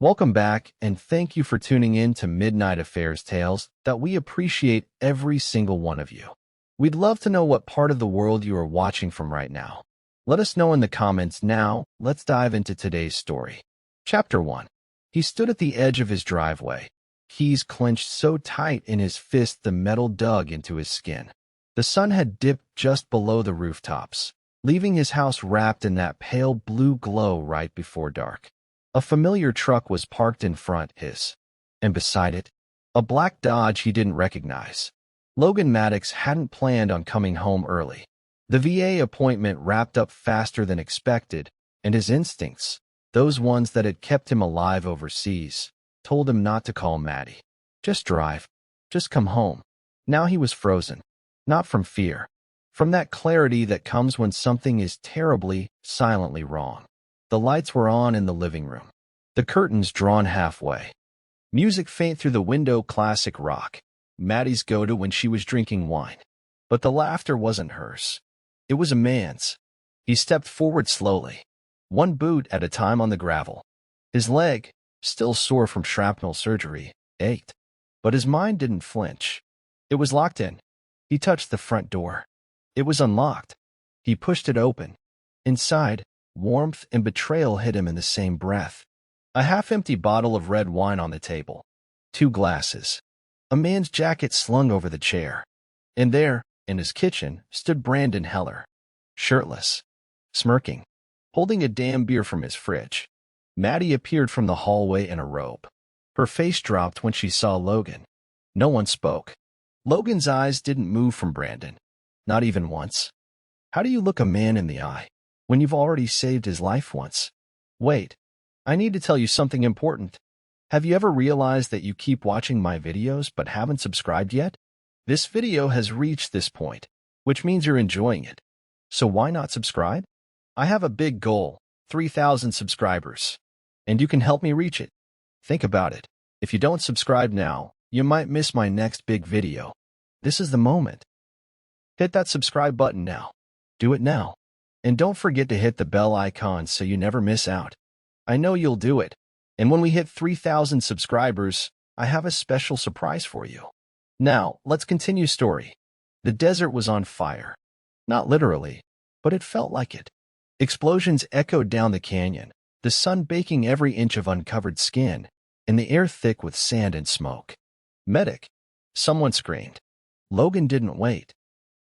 Welcome back, and thank you for tuning in to Midnight Affairs Tales that we appreciate every single one of you. We'd love to know what part of the world you are watching from right now. Let us know in the comments now. Let's dive into today's story. Chapter 1. He stood at the edge of his driveway, keys clenched so tight in his fist the metal dug into his skin. The sun had dipped just below the rooftops, leaving his house wrapped in that pale blue glow right before dark. A familiar truck was parked in front his, and beside it, a black Dodge he didn't recognize. Logan Maddox hadn't planned on coming home early. The VA appointment wrapped up faster than expected, and his instincts, those ones that had kept him alive overseas, told him not to call Maddie. Just drive. Just come home. Now he was frozen. Not from fear. From that clarity that comes when something is terribly, silently wrong. The lights were on in the living room. The curtains drawn halfway. Music faint through the window, classic rock. Maddie's go-to when she was drinking wine. But the laughter wasn't hers. It was a man's. He stepped forward slowly, one boot at a time on the gravel. His leg, still sore from shrapnel surgery, ached. But his mind didn't flinch. It was locked in. He touched the front door. It was unlocked. He pushed it open. Inside, warmth and betrayal hit him in the same breath. A half-empty bottle of red wine on the table. 2 glasses. A man's jacket slung over the chair. And there, in his kitchen, stood Brandon Heller. Shirtless. Smirking. Holding a damn beer from his fridge. Maddie appeared from the hallway in a robe. Her face dropped when she saw Logan. No one spoke. Logan's eyes didn't move from Brandon. Not even once. How do you look a man in the eye when you've already saved his life once? Wait, I need to tell you something important. Have you ever realized that you keep watching my videos but haven't subscribed yet? This video has reached this point, which means you're enjoying it. So why not subscribe? I have a big goal, 3,000 subscribers, and you can help me reach it. Think about it. If you don't subscribe now, you might miss my next big video. This is the moment. Hit that subscribe button now. Do it now. And don't forget to hit the bell icon so you never miss out. I know you'll do it. And when we hit 3,000 subscribers, I have a special surprise for you. Now, let's continue story. The desert was on fire. Not literally, but it felt like it. Explosions echoed down the canyon, the sun baking every inch of uncovered skin, and the air thick with sand and smoke. Medic! Someone screamed. Logan didn't wait.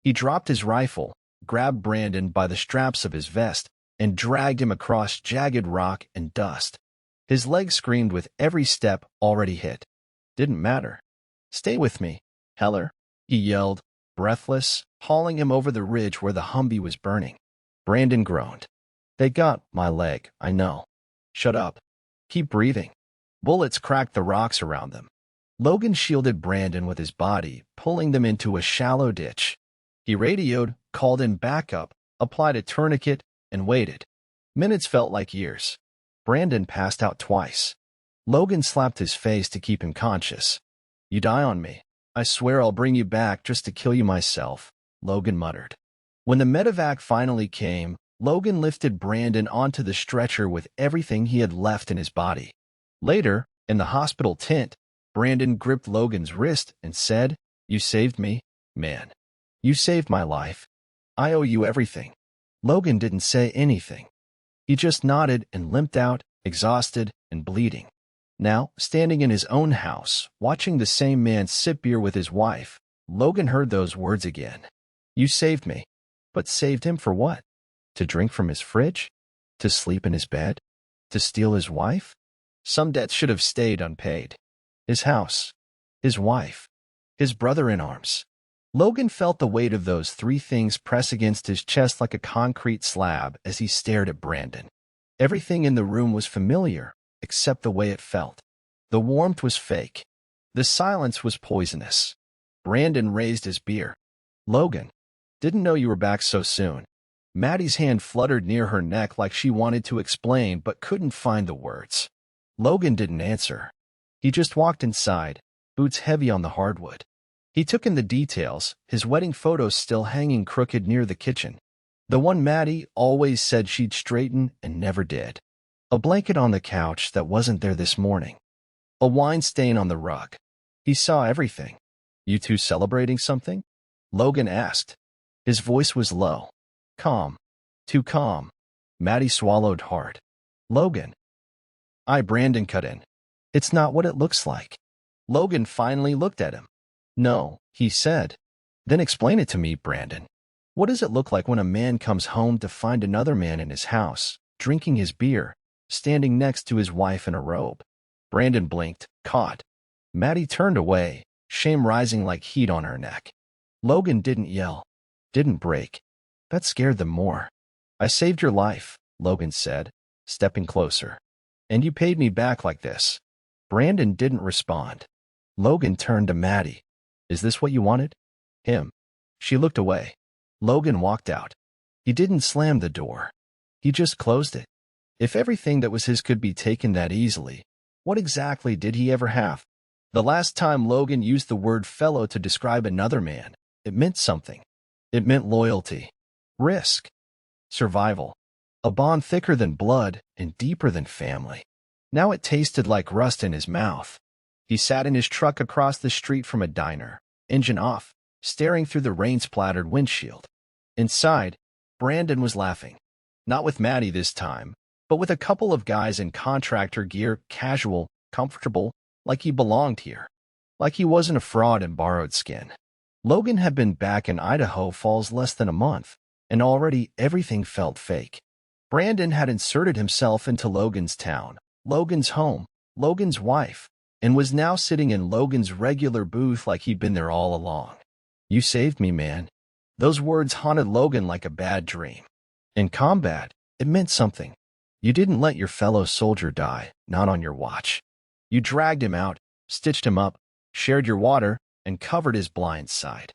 He dropped his rifle, grabbed Brandon by the straps of his vest, and dragged him across jagged rock and dust. His legs screamed with every step already hit. Didn't matter. Stay with me, Heller, he yelled, breathless, hauling him over the ridge where the Humvee was burning. Brandon groaned. They got my leg, I know. Shut up. Keep breathing. Bullets cracked the rocks around them. Logan shielded Brandon with his body, pulling them into a shallow ditch. He radioed, called in backup, applied a tourniquet, and waited. Minutes felt like years. Brandon passed out twice. Logan slapped his face to keep him conscious. You die on me. I swear I'll bring you back just to kill you myself, Logan muttered. When the medevac finally came, Logan lifted Brandon onto the stretcher with everything he had left in his body. Later, in the hospital tent, Brandon gripped Logan's wrist and said, You saved me, man. You saved my life. I owe you everything. Logan didn't say anything. He just nodded and limped out, exhausted and bleeding. Now, standing in his own house, watching the same man sip beer with his wife, Logan heard those words again. You saved me. But saved him for what? To drink from his fridge? To sleep in his bed? To steal his wife? Some debts should have stayed unpaid. His house. His wife. His brother-in-arms. Logan felt the weight of those 3 things press against his chest like a concrete slab as he stared at Brandon. Everything in the room was familiar, except the way it felt. The warmth was fake. The silence was poisonous. Brandon raised his beer. Logan, didn't know you were back so soon. Maddie's hand fluttered near her neck like she wanted to explain but couldn't find the words. Logan didn't answer. He just walked inside, boots heavy on the hardwood. He took in the details, his wedding photos still hanging crooked near the kitchen. The one Maddie always said she'd straighten and never did. A blanket on the couch that wasn't there this morning. A wine stain on the rug. He saw everything. You two celebrating something? Logan asked. His voice was low. Calm. Too calm. Maddie swallowed hard. Logan. Brandon cut in. It's not what it looks like. Logan finally looked at him. No, he said. Then explain it to me, Brandon. What does it look like when a man comes home to find another man in his house, drinking his beer, standing next to his wife in a robe? Brandon blinked, caught. Maddie turned away, shame rising like heat on her neck. Logan didn't yell, didn't break. That scared them more. I saved your life, Logan said, stepping closer. And you paid me back like this. Brandon didn't respond. Logan turned to Maddie. Is this what you wanted? Him. She looked away. Logan walked out. He didn't slam the door. He just closed it. If everything that was his could be taken that easily, what exactly did he ever have? The last time Logan used the word fellow to describe another man, it meant something. It meant loyalty, risk, survival, a bond thicker than blood and deeper than family. Now it tasted like rust in his mouth. He sat in his truck across the street from a diner, engine off, staring through the rain-splattered windshield. Inside, Brandon was laughing. Not with Maddie this time, but with a couple of guys in contractor gear, casual, comfortable, like he belonged here. Like he wasn't a fraud in borrowed skin. Logan had been back in Idaho Falls less than a month, and already everything felt fake. Brandon had inserted himself into Logan's town, Logan's home, Logan's wife, and was now sitting in Logan's regular booth like he'd been there all along. You saved me, man. Those words haunted Logan like a bad dream. In combat, it meant something. You didn't let your fellow soldier die, not on your watch. You dragged him out, stitched him up, shared your water, and covered his blind side.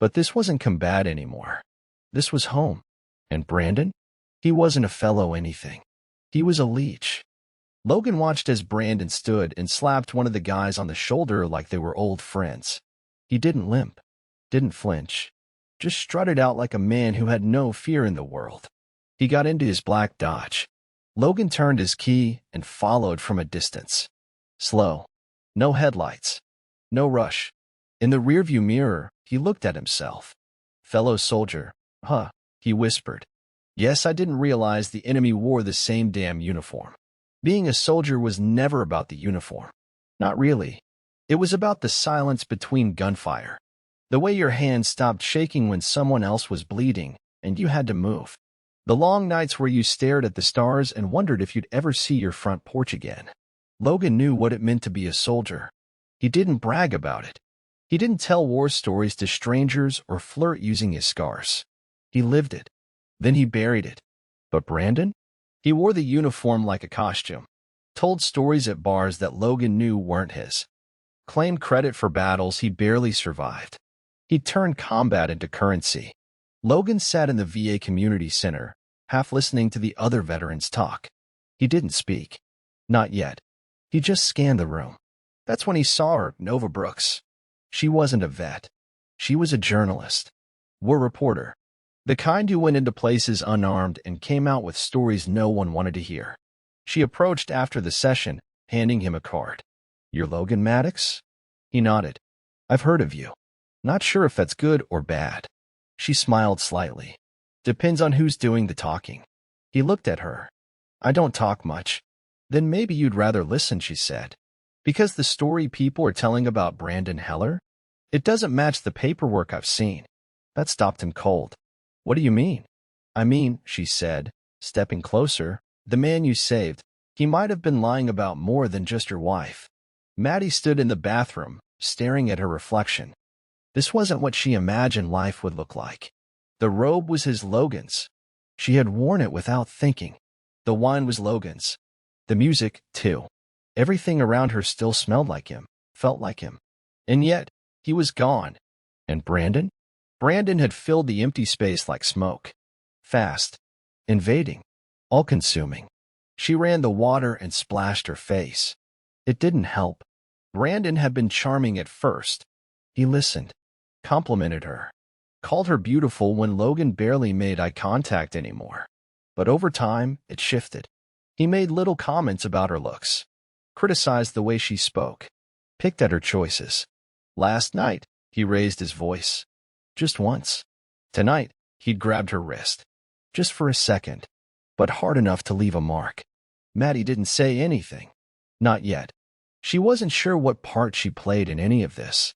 But this wasn't combat anymore. This was home. And Brandon? He wasn't a fellow anything. He was a leech. Logan watched as Brandon stood and slapped one of the guys on the shoulder like they were old friends. He didn't limp, didn't flinch, just strutted out like a man who had no fear in the world. He got into his black Dodge. Logan turned his key and followed from a distance. Slow. No headlights. No rush. In the rearview mirror, he looked at himself. Fellow soldier, huh, he whispered. Yes, I didn't realize the enemy wore the same damn uniform. Being a soldier was never about the uniform. Not really. It was about the silence between gunfire. The way your hand stopped shaking when someone else was bleeding, and you had to move. The long nights where you stared at the stars and wondered if you'd ever see your front porch again. Logan knew what it meant to be a soldier. He didn't brag about it. He didn't tell war stories to strangers or flirt using his scars. He lived it. Then he buried it. But Brandon? He wore the uniform like a costume. Told stories at bars that Logan knew weren't his. Claimed credit for battles he barely survived. He turned combat into currency. Logan sat in the VA Community Center, half listening to the other veterans talk. He didn't speak. Not yet. He just scanned the room. That's when he saw her, Nova Brooks. She wasn't a vet. She was a journalist. War reporter. The kind who went into places unarmed and came out with stories no one wanted to hear. She approached after the session, handing him a card. You're Logan Maddox? He nodded. I've heard of you. Not sure if that's good or bad. She smiled slightly. Depends on who's doing the talking. He looked at her. I don't talk much. Then maybe you'd rather listen, she said. Because the story people are telling about Brandon Heller? It doesn't match the paperwork I've seen. That stopped him cold. What do you mean? I mean, she said, stepping closer, the man you saved, he might have been lying about more than just your wife. Maddie stood in the bathroom, staring at her reflection. This wasn't what she imagined life would look like. The robe was his Logan's. She had worn it without thinking. The wine was Logan's. The music, too. Everything around her still smelled like him, felt like him. And yet, he was gone. And Brandon? Brandon had filled the empty space like smoke. Fast. Invading. All-consuming. She ran the water and splashed her face. It didn't help. Brandon had been charming at first. He listened. Complimented her. Called her beautiful when Logan barely made eye contact anymore. But over time, it shifted. He made little comments about her looks, criticized the way she spoke, picked at her choices. Last night, he raised his voice. Just once. Tonight, he'd grabbed her wrist. Just for a second, but hard enough to leave a mark. Maddie didn't say anything. Not yet. She wasn't sure what part she played in any of this.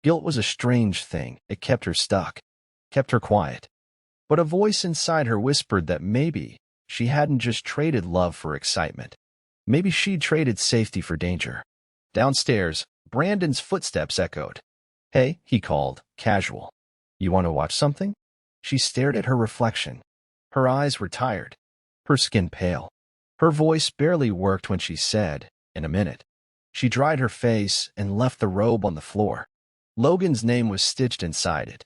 Guilt was a strange thing. It kept her stuck, kept her quiet. But a voice inside her whispered that maybe she hadn't just traded love for excitement. Maybe she'd traded safety for danger. Downstairs, Brandon's footsteps echoed. "Hey," he called, casual. "You want to watch something?" She stared at her reflection. Her eyes were tired, her skin pale. Her voice barely worked when she said, "In a minute." She dried her face and left the robe on the floor. Logan's name was stitched inside it.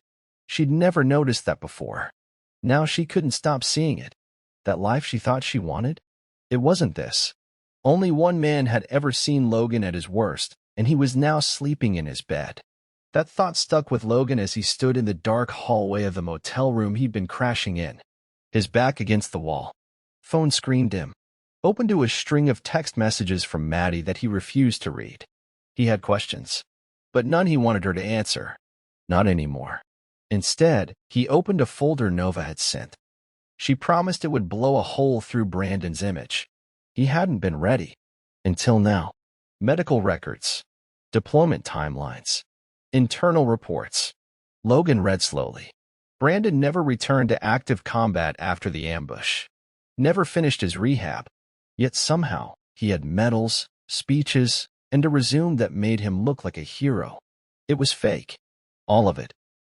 She'd never noticed that before. Now she couldn't stop seeing it. That life she thought she wanted? It wasn't this. Only one man had ever seen Logan at his worst, and he was now sleeping in his bed. That thought stuck with Logan as he stood in the dark hallway of the motel room he'd been crashing in, his back against the wall. Phone screen dim, open to a string of text messages from Maddie that he refused to read. He had questions, but none he wanted her to answer. Not anymore. Instead, he opened a folder Nova had sent. She promised it would blow a hole through Brandon's image. He hadn't been ready. Until now. Medical records, deployment timelines, internal reports. Logan read slowly. Brandon never returned to active combat after the ambush. Never finished his rehab. Yet somehow, he had medals, speeches, and a resume that made him look like a hero. It was fake. All of it.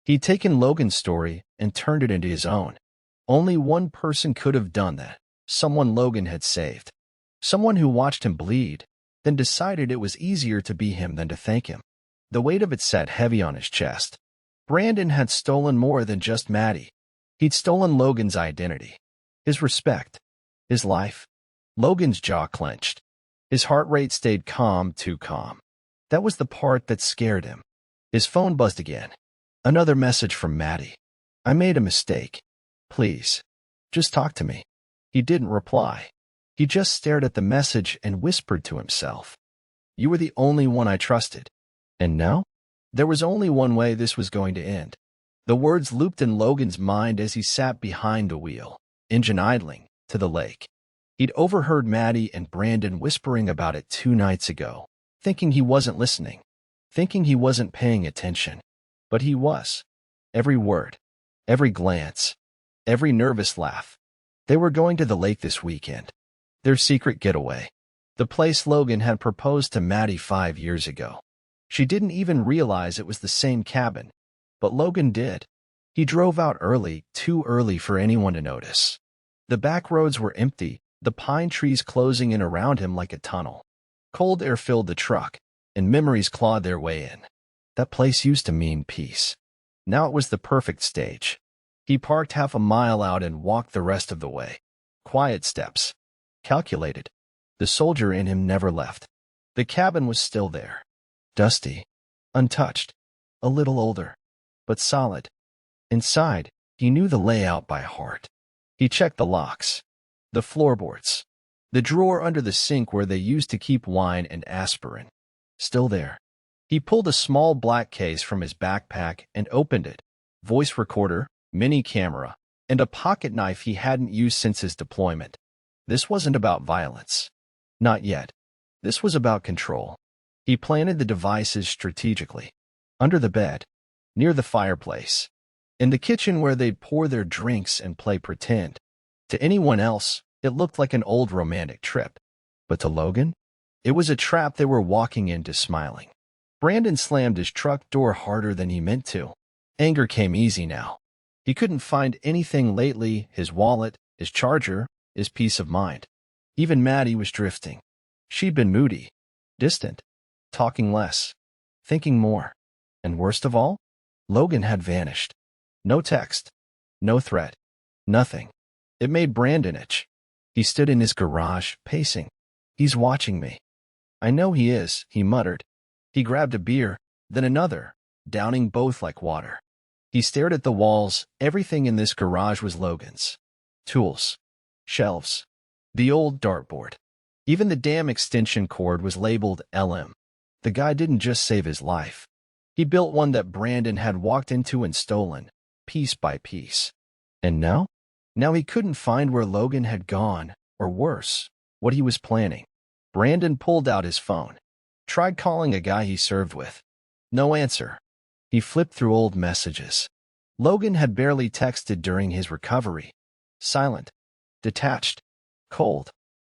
He'd taken Logan's story and turned it into his own. Only one person could have done that. Someone Logan had saved. Someone who watched him bleed, then decided it was easier to be him than to thank him. The weight of it sat heavy on his chest. Brandon had stolen more than just Maddie. He'd stolen Logan's identity, his respect, his life. Logan's jaw clenched. His heart rate stayed calm, too calm. That was the part that scared him. His phone buzzed again. Another message from Maddie. "I made a mistake. Please, just talk to me." He didn't reply. He just stared at the message and whispered to himself. "You were the only one I trusted." And now? There was only one way this was going to end. The words looped in Logan's mind as he sat behind the wheel, engine idling, to the lake. He'd overheard Maddie and Brandon whispering about it 2 nights ago, thinking he wasn't listening, thinking he wasn't paying attention. But he was. Every word, every glance, every nervous laugh. They were going to the lake this weekend. Their secret getaway. The place Logan had proposed to Maddie 5 years ago. She didn't even realize it was the same cabin. But Logan did. He drove out early, too early for anyone to notice. The back roads were empty, the pine trees closing in around him like a tunnel. Cold air filled the truck, and memories clawed their way in. That place used to mean peace. Now it was the perfect stage. He parked half a mile out and walked the rest of the way. Quiet steps. Calculated. The soldier in him never left. The cabin was still there. Dusty. Untouched. A little older. But solid. Inside, he knew the layout by heart. He checked the locks. The floorboards. The drawer under the sink where they used to keep wine and aspirin. Still there. He pulled a small black case from his backpack and opened it. Voice recorder, mini camera, and a pocket knife he hadn't used since his deployment. This wasn't about violence. Not yet. This was about control. He planted the devices strategically. Under the bed. Near the fireplace. In the kitchen where they'd pour their drinks and play pretend. To anyone else, it looked like an old romantic trip. But to Logan, it was a trap they were walking into smiling. Brandon slammed his truck door harder than he meant to. Anger came easy now. He couldn't find anything lately, his wallet, his charger, his peace of mind. Even Maddie was drifting. She'd been moody, distant, talking less, thinking more. And worst of all, Logan had vanished. No text, no threat, nothing. It made Brandon itch. He stood in his garage, pacing. "He's watching me." "I know he is," he muttered. He grabbed a beer, then another, downing both like water. He stared at the walls. Everything in this garage was Logan's. Tools. Shelves. The old dartboard. Even the damn extension cord was labeled LM. The guy didn't just save his life. He built one that Brandon had walked into and stolen, piece by piece. And now? Now he couldn't find where Logan had gone, or worse, what he was planning. Brandon pulled out his phone. Tried calling a guy he served with. No answer. He flipped through old messages. Logan had barely texted during his recovery. Silent. Detached. Cold.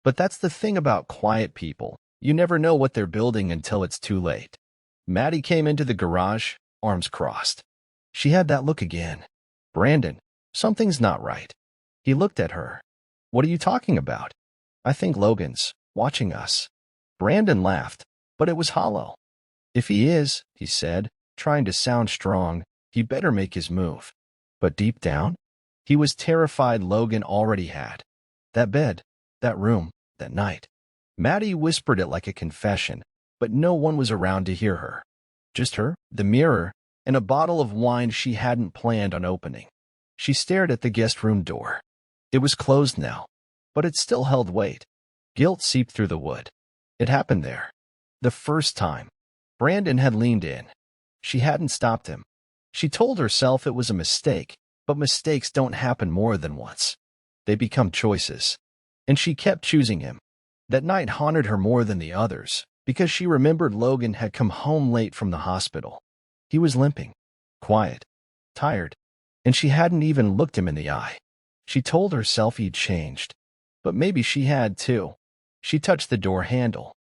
But that's the thing about quiet people. You never know what they're building until it's too late. Maddie came into the garage, arms crossed. She had that look again. Brandon, something's not right. He looked at her. What are you talking about? I think Logan's watching us. Brandon laughed, but it was hollow. If he is, he said, trying to sound strong, he better make his move. But deep down, he was terrified Logan already had. That bed, that room, that night. Maddie whispered it like a confession, but no one was around to hear her. Just her, the mirror, and a bottle of wine she hadn't planned on opening. She stared at the guest room door. It was closed now, but it still held weight. Guilt seeped through the wood. It happened there. The first time. Brandon had leaned in. She hadn't stopped him. She told herself it was a mistake, but mistakes don't happen more than once. They become choices. And she kept choosing him. That night haunted her more than the others, because she remembered Logan had come home late from the hospital. He was limping, quiet, tired, and she hadn't even looked him in the eye. She told herself he'd changed, but maybe she had too. She touched the door handle,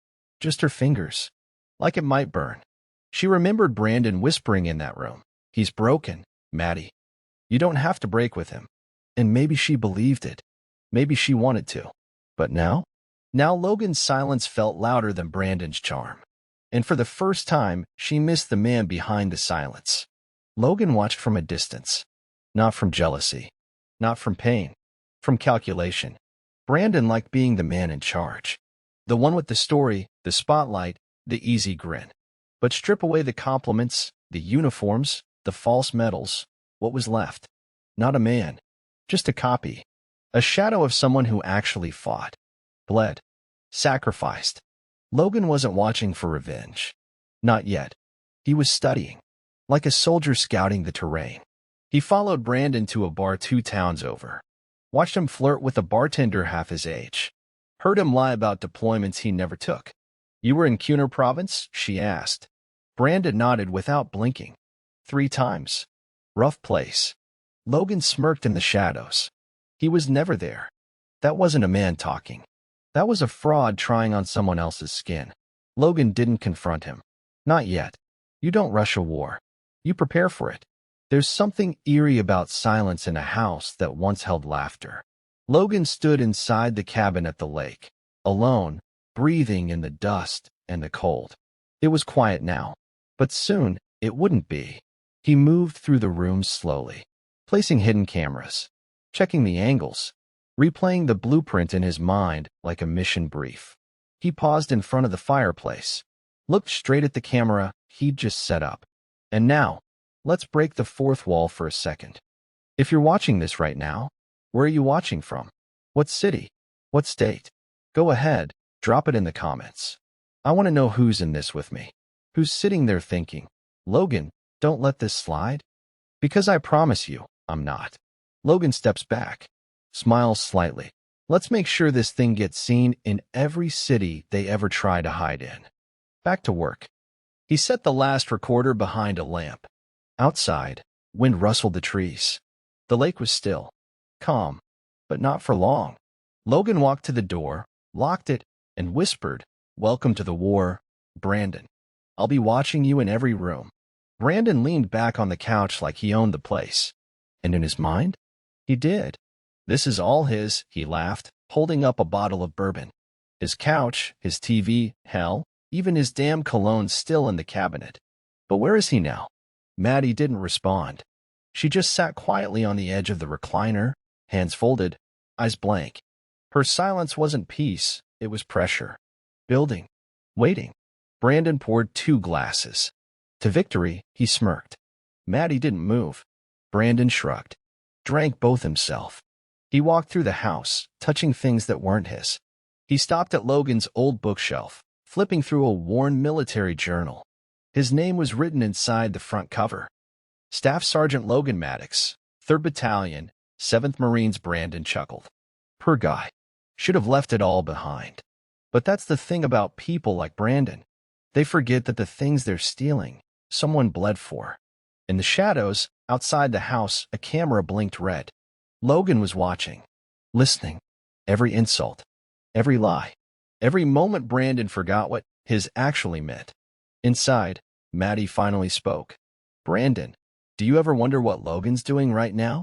just her fingers, like it might burn. She remembered Brandon whispering in that room, "He's broken, Maddie. You don't have to break with him." And maybe she believed it. Maybe she wanted to. But now? Now Logan's silence felt louder than Brandon's charm. And for the first time, she missed the man behind the silence. Logan watched from a distance. Not from jealousy. Not from pain. From calculation. Brandon liked being the man in charge. The one with the story, the spotlight, the easy grin. But strip away the compliments, the uniforms, the false medals. What was left? Not a man. Just a copy. A shadow of someone who actually fought. Bled. Sacrificed. Logan wasn't watching for revenge. Not yet. He was studying. Like a soldier scouting the terrain. He followed Brandon to a bar 2 towns over. Watched him flirt with a bartender half his age. Heard him lie about deployments he never took. "You were in Cuner Province?" she asked. Brandon nodded without blinking. 3 times. Rough place. Logan smirked in the shadows. He was never there. That wasn't a man talking. That was a fraud trying on someone else's skin. Logan didn't confront him. Not yet. You don't rush a war. You prepare for it. There's something eerie about silence in a house that once held laughter. Logan stood inside the cabin at the lake, alone, breathing in the dust and the cold. It was quiet now, but soon it wouldn't be. He moved through the room slowly, placing hidden cameras, checking the angles, replaying the blueprint in his mind like a mission brief. He paused in front of the fireplace, looked straight at the camera he'd just set up. And now, let's break the fourth wall for a second. If you're watching this right now, where are you watching from? What city? What state? Go ahead, drop it in the comments. I want to know who's in this with me. Who's sitting there thinking, "Logan, don't let this slide?" Because I promise you, I'm not. Logan steps back, smiles slightly. Let's make sure this thing gets seen in every city they ever try to hide in. Back to work. He set the last recorder behind a lamp. Outside, wind rustled the trees. The lake was still, calm, but not for long. Logan walked to the door, locked it, and whispered, "Welcome to the war, Brandon. I'll be watching you in every room." Brandon leaned back on the couch like he owned the place. And in his mind, he did. "This is all his," he laughed, holding up a bottle of bourbon. His couch, his TV, hell, even his damn cologne still in the cabinet. But where is he now? Maddie didn't respond. She just sat quietly on the edge of the recliner, hands folded, eyes blank. Her silence wasn't peace, it was pressure. Building. Waiting. Brandon poured 2 glasses. To victory, he smirked. Maddie didn't move. Brandon shrugged. Drank both himself. He walked through the house, touching things that weren't his. He stopped at Logan's old bookshelf, flipping through a worn military journal. His name was written inside the front cover. Staff Sergeant Logan Maddox, 3rd Battalion, 7th Marines. Brandon chuckled. Poor guy. Should have left it all behind. But that's the thing about people like Brandon. They forget that the things they're stealing, someone bled for. In the shadows, outside the house, a camera blinked red. Logan was watching, listening. Every insult, every lie, every moment Brandon forgot what his actually meant. Inside, Maddie finally spoke. Brandon, do you ever wonder what Logan's doing right now?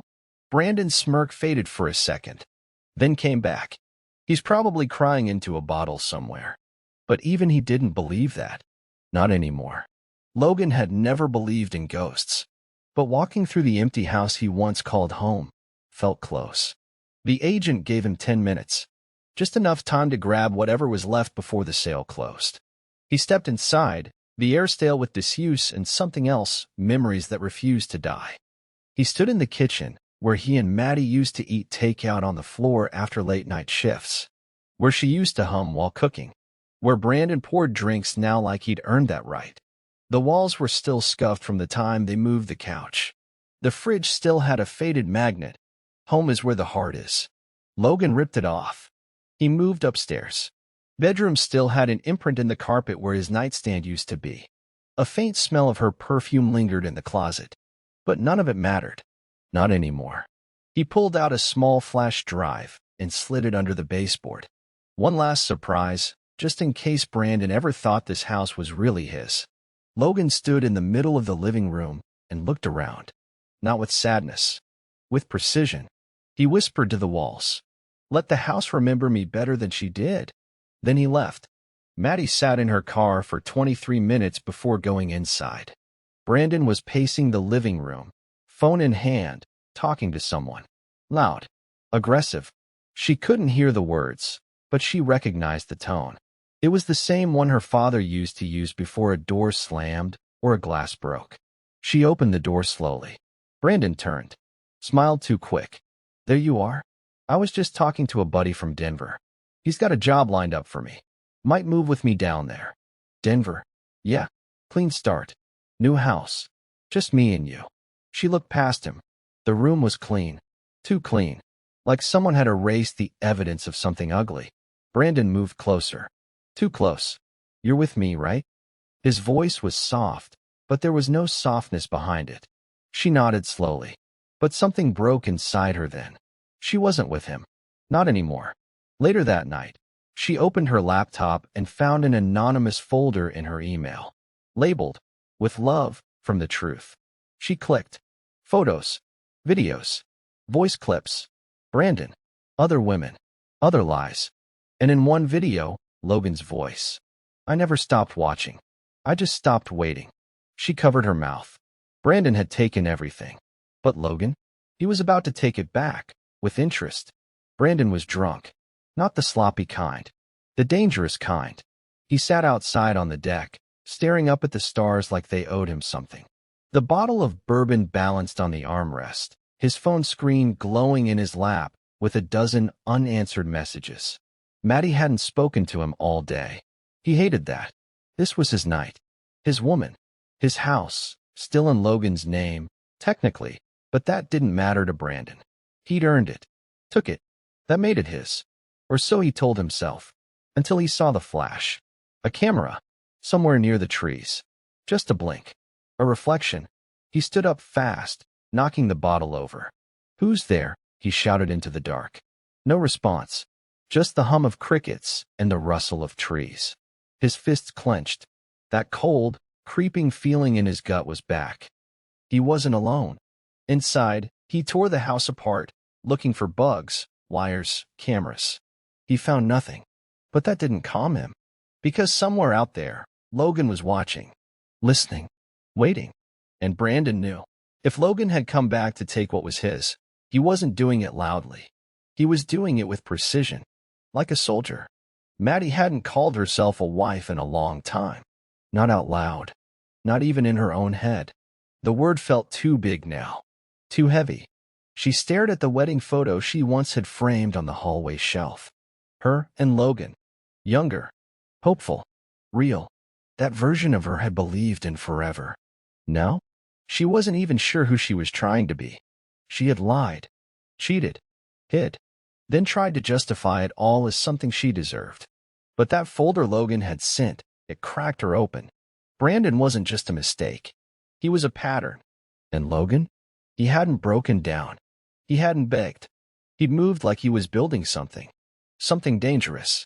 Brandon's smirk faded for a second, then came back. He's probably crying into a bottle somewhere. But even he didn't believe that. Not anymore. Logan had never believed in ghosts. But walking through the empty house he once called home felt close. The agent gave him 10 minutes. Just enough time to grab whatever was left before the sale closed. He stepped inside, the air stale with disuse and something else, memories that refused to die. He stood in the kitchen, where he and Maddie used to eat takeout on the floor after late-night shifts. Where she used to hum while cooking. Where Brandon poured drinks now like he'd earned that right. The walls were still scuffed from the time they moved the couch. The fridge still had a faded magnet. Home is where the heart is. Logan ripped it off. He moved upstairs. Bedroom still had an imprint in the carpet where his nightstand used to be. A faint smell of her perfume lingered in the closet. But none of it mattered. Not anymore. He pulled out a small flash drive and slid it under the baseboard. One last surprise, just in case Brandon ever thought this house was really his. Logan stood in the middle of the living room and looked around. Not with sadness. With precision. He whispered to the walls. Let the house remember me better than she did. Then he left. Maddie sat in her car for 23 minutes before going inside. Brandon was pacing the living room, phone in hand, talking to someone. Loud. Aggressive. She couldn't hear the words, but she recognized the tone. It was the same one her father used to use before a door slammed or a glass broke. She opened the door slowly. Brandon turned. Smiled too quick. There you are. I was just talking to a buddy from Denver. He's got a job lined up for me. Might move with me down there. Denver? Yeah. Clean start. New house. Just me and you. She looked past him. The room was clean. Too clean. Like someone had erased the evidence of something ugly. Brandon moved closer. Too close. You're with me, right? His voice was soft, but there was no softness behind it. She nodded slowly. But something broke inside her then. She wasn't with him. Not anymore. Later that night, she opened her laptop and found an anonymous folder in her email. Labeled, with love, from the truth. She clicked. Photos. Videos. Voice clips. Brandon. Other women. Other lies. And in one video, Logan's voice. I never stopped watching. I just stopped waiting. She covered her mouth. Brandon had taken everything. But Logan? He was about to take it back, with interest. Brandon was drunk. Not the sloppy kind. The dangerous kind. He sat outside on the deck, staring up at the stars like they owed him something. The bottle of bourbon balanced on the armrest, his phone screen glowing in his lap with a dozen unanswered messages. Maddie hadn't spoken to him all day. He hated that. This was his night. His woman. His house, still in Logan's name, technically, but that didn't matter to Brandon. He'd earned it. Took it. That made it his. Or so he told himself. Until he saw the flash. A camera. Somewhere near the trees. Just a blink. A reflection. He stood up fast, knocking the bottle over. Who's there? He shouted into the dark. No response. Just the hum of crickets and the rustle of trees. His fists clenched. That cold, creeping feeling in his gut was back. He wasn't alone. Inside, he tore the house apart, looking for bugs, wires, cameras. He found nothing. But that didn't calm him. Because somewhere out there, Logan was watching, listening, waiting. And Brandon knew. If Logan had come back to take what was his, he wasn't doing it loudly. He was doing it with precision, like a soldier. Maddie hadn't called herself a wife in a long time. Not out loud. Not even in her own head. The word felt too big now. Too heavy. She stared at the wedding photo she once had framed on the hallway shelf. Her and Logan. Younger. Hopeful. Real. That version of her had believed in forever. Now, she wasn't even sure who she was trying to be. She had lied, cheated, hid, then tried to justify it all as something she deserved. But that folder Logan had sent, it cracked her open. Brandon wasn't just a mistake. He was a pattern. And Logan? He hadn't broken down. He hadn't begged. He'd moved like he was building something. Something dangerous.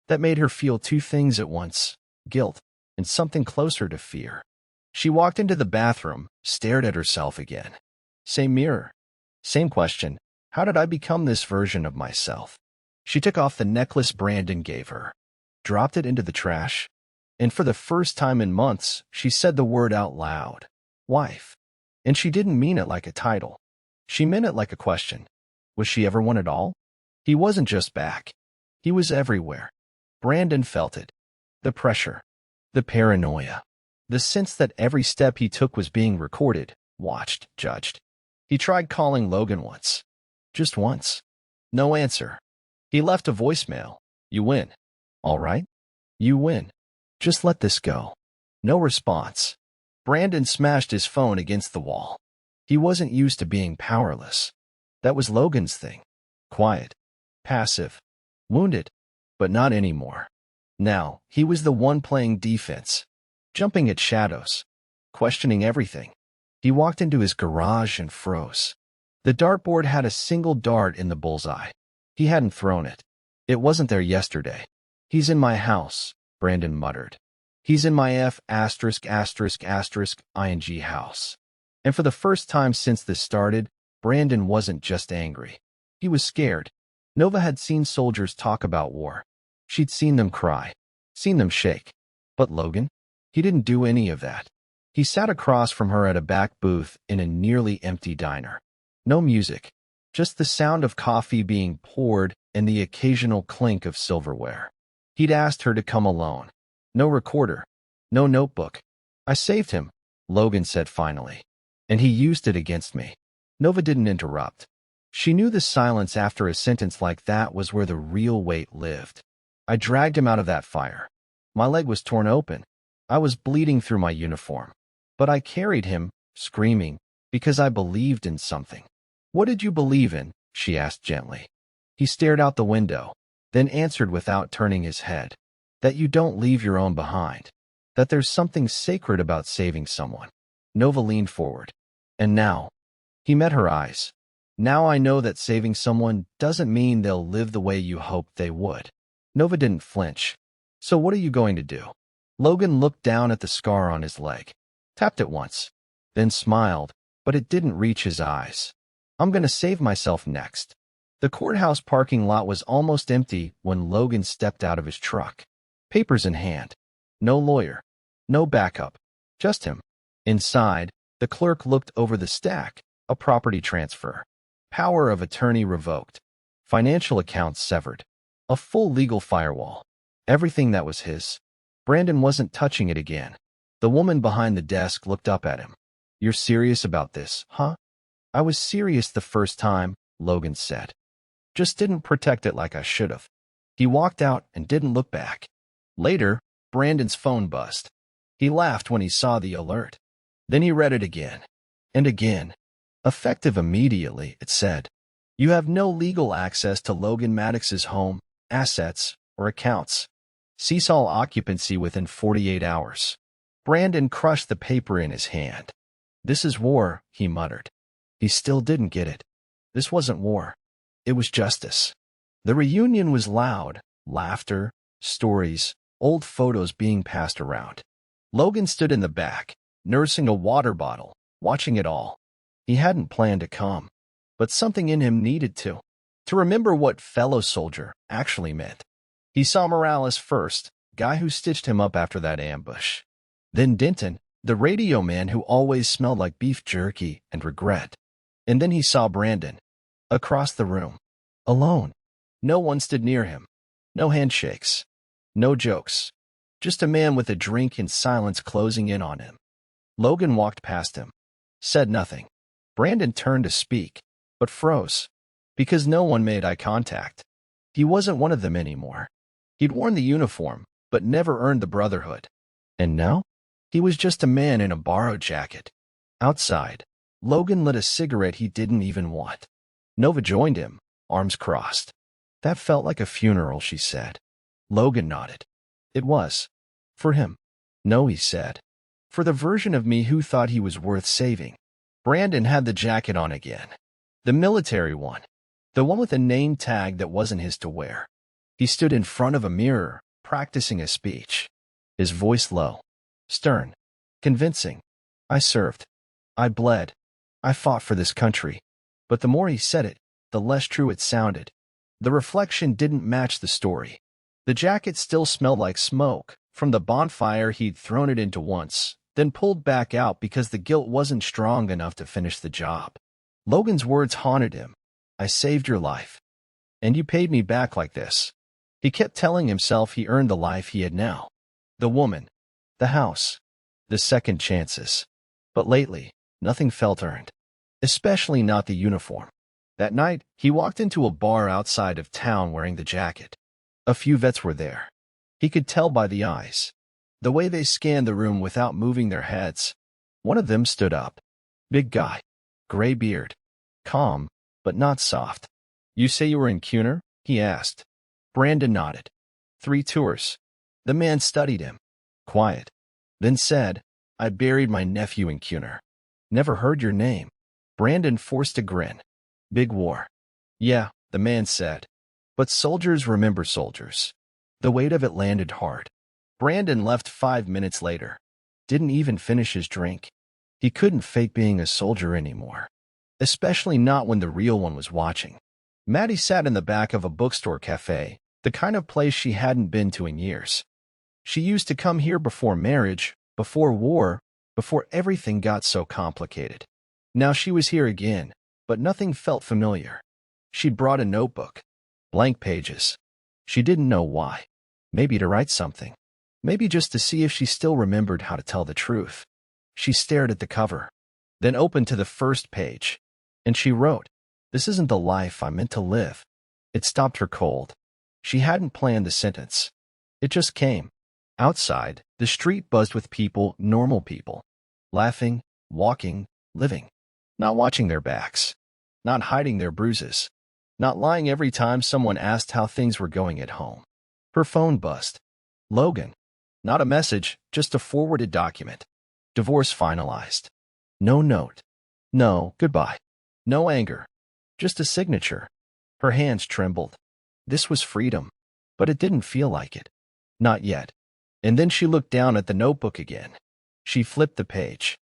That made her feel two things at once, guilt and something closer to fear. She walked into the bathroom, stared at herself again. Same mirror. Same question. How did I become this version of myself? She took off the necklace Brandon gave her, dropped it into the trash, and for the first time in months, she said the word out loud. Wife. And she didn't mean it like a title. She meant it like a question. Was she ever one at all? He wasn't just back. He was everywhere. Brandon felt it. The pressure. The paranoia. The sense that every step he took was being recorded, watched, judged. He tried calling Logan once. Just once. No answer. He left a voicemail. You win. All right? You win. Just let this go. No response. Brandon smashed his phone against the wall. He wasn't used to being powerless. That was Logan's thing. Quiet. Passive. Wounded. But not anymore. Now, he was the one playing defense. Jumping at shadows. Questioning everything. He walked into his garage and froze. The dartboard had a single dart in the bullseye. He hadn't thrown it. It wasn't there yesterday. He's in my house, Brandon muttered. He's in my ****ing house. And for the first time since this started, Brandon wasn't just angry. He was scared. Nova had seen soldiers talk about war. She'd seen them cry, seen them shake. But Logan? He didn't do any of that. He sat across from her at a back booth in a nearly empty diner. No music, just the sound of coffee being poured and the occasional clink of silverware. He'd asked her to come alone. No recorder, no notebook. I saved him, Logan said finally. And he used it against me. Nova didn't interrupt. She knew the silence after a sentence like that was where the real weight lived. I dragged him out of that fire. My leg was torn open. I was bleeding through my uniform. But I carried him, screaming, because I believed in something. What did you believe in? She asked gently. He stared out the window, then answered without turning his head. That you don't leave your own behind. That there's something sacred about saving someone. Nova leaned forward. And now, he met her eyes. Now I know that saving someone doesn't mean they'll live the way you hoped they would. Nova didn't flinch. So what are you going to do? Logan looked down at the scar on his leg, tapped it once, then smiled, but it didn't reach his eyes. I'm going to save myself next. The courthouse parking lot was almost empty when Logan stepped out of his truck, papers in hand. No lawyer, no backup, just him. Inside, the clerk looked over the stack, a property transfer, power of attorney revoked, financial accounts severed, a full legal firewall, everything that was his. Brandon wasn't touching it again. The woman behind the desk looked up at him. You're serious about this, huh? I was serious the first time, Logan said. Just didn't protect it like I should have. He walked out and didn't look back. Later, Brandon's phone buzzed. He laughed when he saw the alert. Then he read it again. And again. Effective immediately, it said. You have no legal access to Logan Maddox's home, assets, or accounts. Cease all occupancy within 48 hours. Brandon crushed the paper in his hand. This is war, he muttered. He still didn't get it. This wasn't war. It was justice. The reunion was loud, laughter, stories, old photos being passed around. Logan stood in the back, nursing a water bottle, watching it all. He hadn't planned to come, but something in him needed to remember what fellow soldier actually meant. He saw Morales first, guy who stitched him up after that ambush. Then Denton, the radio man who always smelled like beef jerky and regret. And then he saw Brandon, across the room, alone. No one stood near him. No handshakes. No jokes. Just a man with a drink and silence closing in on him. Logan walked past him, said nothing. Brandon turned to speak, but froze. Because no one made eye contact. He wasn't one of them anymore. He'd worn the uniform, but never earned the Brotherhood. And now? He was just a man in a borrowed jacket. Outside, Logan lit a cigarette he didn't even want. Nova joined him, arms crossed. That felt like a funeral, she said. Logan nodded. It was. For him. No, he said. For the version of me who thought he was worth saving. Brandon had the jacket on again. The military one. The one with a name tag that wasn't his to wear. He stood in front of a mirror, practicing a speech. His voice low. Stern. Convincing. I served. I bled. I fought for this country. But the more he said it, the less true it sounded. The reflection didn't match the story. The jacket still smelled like smoke, from the bonfire he'd thrown it into once, then pulled back out because the guilt wasn't strong enough to finish the job. Logan's words haunted him. I saved your life. And you paid me back like this. He kept telling himself he earned the life he had now. The woman. The house. The second chances. But lately, nothing felt earned. Especially not the uniform. That night, he walked into a bar outside of town wearing the jacket. A few vets were there. He could tell by the eyes. The way they scanned the room without moving their heads. One of them stood up. Big guy. Gray beard. Calm, but not soft. You say you were in Cuner? He asked. Brandon nodded. 3 tours. The man studied him. Quiet. Then said, I buried my nephew in Cuner. Never heard your name. Brandon forced a grin. Big war. Yeah, the man said. But soldiers remember soldiers. The weight of it landed hard. Brandon left 5 minutes later. Didn't even finish his drink. He couldn't fake being a soldier anymore. Especially not when the real one was watching. Maddie sat in the back of a bookstore cafe, the kind of place she hadn't been to in years. She used to come here before marriage, before war, before everything got so complicated. Now she was here again, but nothing felt familiar. She'd brought a notebook. Blank pages. She didn't know why. Maybe to write something. Maybe just to see if she still remembered how to tell the truth. She stared at the cover, then opened to the first page. And she wrote, This isn't the life I meant to live. It stopped her cold. She hadn't planned the sentence. It just came. Outside, the street buzzed with people, normal people. Laughing, walking, living. Not watching their backs. Not hiding their bruises. Not lying every time someone asked how things were going at home. Her phone buzzed. Logan. Not a message, just a forwarded document. Divorce finalized. No note. No goodbye. No anger. Just a signature. Her hands trembled. This was freedom. But it didn't feel like it. Not yet. And then she looked down at the notebook again. She flipped the page.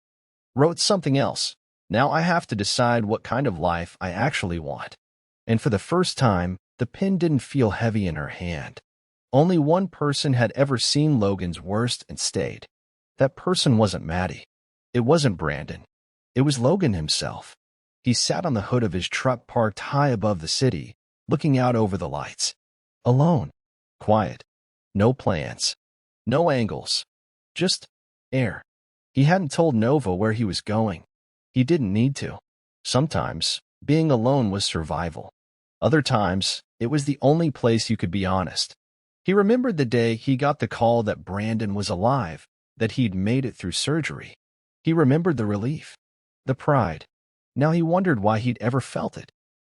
Wrote something else. Now I have to decide what kind of life I actually want. And for the first time, the pen didn't feel heavy in her hand. Only one person had ever seen Logan's worst and stayed. That person wasn't Maddie. It wasn't Brandon. It was Logan himself. He sat on the hood of his truck parked high above the city, looking out over the lights. Alone. Quiet. No plans. No angles. Just air. He hadn't told Nova where he was going. He didn't need to. Sometimes, being alone was survival. Other times, it was the only place you could be honest. He remembered the day he got the call that Brandon was alive, that he'd made it through surgery. He remembered the relief. The pride. Now he wondered why he'd ever felt it.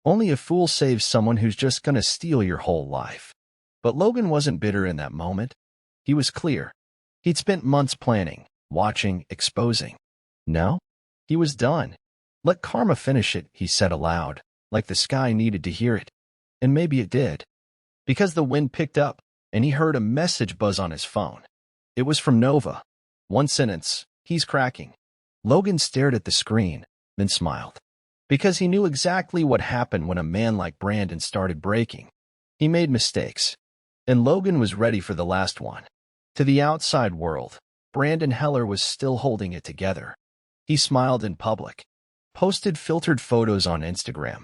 Only a fool saves someone who's just gonna steal your whole life. But Logan wasn't bitter in that moment. He was clear. He'd spent months planning, watching, exposing. Now, he was done. Let karma finish it, he said aloud, like the sky needed to hear it. And maybe it did. Because the wind picked up, and he heard a message buzz on his phone. It was from Nova. One sentence, he's cracking. Logan stared at the screen, then smiled. Because he knew exactly what happened when a man like Brandon started breaking. He made mistakes. And Logan was ready for the last one. To the outside world, Brandon Heller was still holding it together. He smiled in public. Posted filtered photos on Instagram.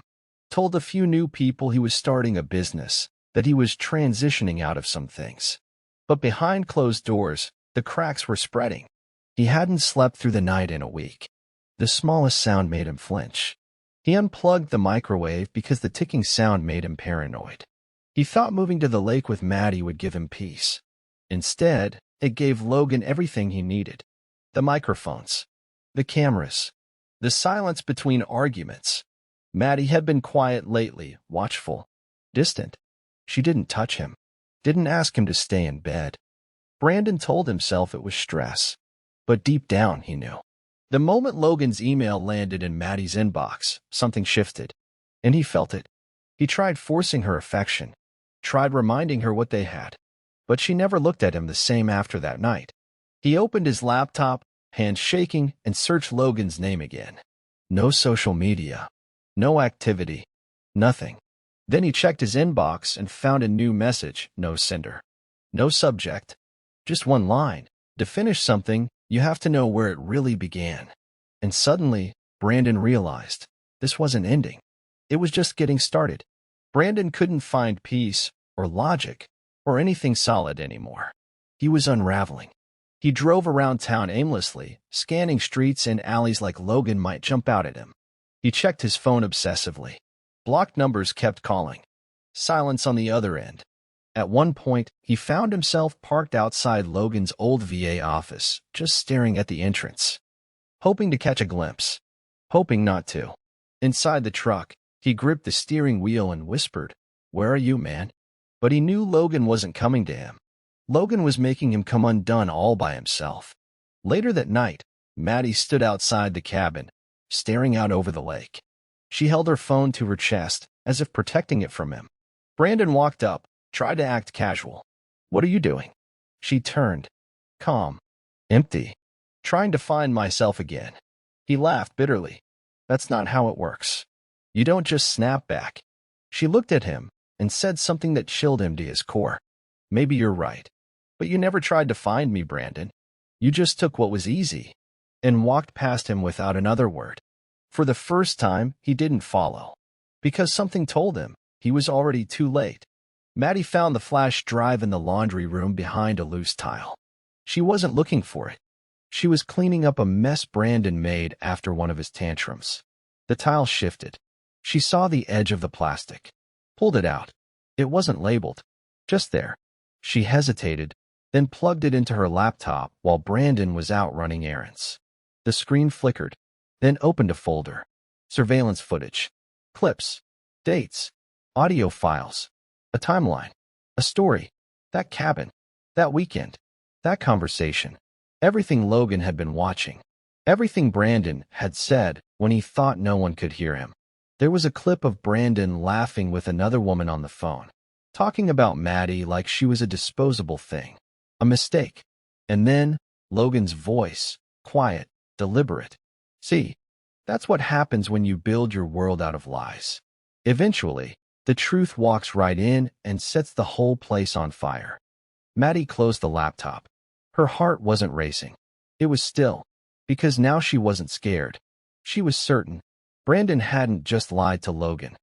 Told a few new people he was starting a business, that he was transitioning out of some things. But behind closed doors, the cracks were spreading. He hadn't slept through the night in a week. The smallest sound made him flinch. He unplugged the microwave because the ticking sound made him paranoid. He thought moving to the lake with Maddie would give him peace. Instead, it gave Logan everything he needed. The microphones, the cameras, the silence between arguments. Maddie had been quiet lately, watchful, distant. She didn't touch him, didn't ask him to stay in bed. Brandon told himself it was stress, but deep down he knew. The moment Logan's email landed in Maddie's inbox, something shifted, and he felt it. He tried forcing her affection, tried reminding her what they had, but she never looked at him the same after that night. He opened his laptop, hands shaking, and searched Logan's name again. No social media, no activity, nothing. Then he checked his inbox and found a new message, no sender, no subject, just one line. To finish something, you have to know where it really began. And suddenly, Brandon realized this wasn't ending. It was just getting started. Brandon couldn't find peace or logic or anything solid anymore. He was unraveling. He drove around town aimlessly, scanning streets and alleys like Logan might jump out at him. He checked his phone obsessively. Blocked numbers kept calling. Silence on the other end. At one point, he found himself parked outside Logan's old VA office, just staring at the entrance, hoping to catch a glimpse, hoping not to. Inside the truck, he gripped the steering wheel and whispered, "Where are you, man?" But he knew Logan wasn't coming to him. Logan was making him come undone all by himself. Later that night, Maddie stood outside the cabin, staring out over the lake. She held her phone to her chest, as if protecting it from him. Brandon walked up, tried to act casual. "What are you doing?" She turned, calm, empty, trying to find myself again. He laughed bitterly. "That's not how it works. You don't just snap back." She looked at him and said something that chilled him to his core. "Maybe you're right. But you never tried to find me, Brandon. You just took what was easy," and walked past him without another word. For the first time, he didn't follow, because something told him he was already too late. Maddie found the flash drive in the laundry room behind a loose tile. She wasn't looking for it. She was cleaning up a mess Brandon made after one of his tantrums. The tile shifted. She saw the edge of the plastic, pulled it out. It wasn't labeled, just there. She hesitated, then plugged it into her laptop while Brandon was out running errands. The screen flickered, then opened a folder. Surveillance footage, clips, dates, audio files, a timeline, a story, that cabin, that weekend, that conversation. Everything Logan had been watching. Everything Brandon had said when he thought no one could hear him. There was a clip of Brandon laughing with another woman on the phone, talking about Maddie like she was a disposable thing, a mistake. And then Logan's voice, quiet, deliberate. "See, that's what happens when you build your world out of lies. Eventually, the truth walks right in and sets the whole place on fire." Maddie closed the laptop. Her heart wasn't racing. It was still, because now she wasn't scared. She was certain. Brandon hadn't just lied to Logan.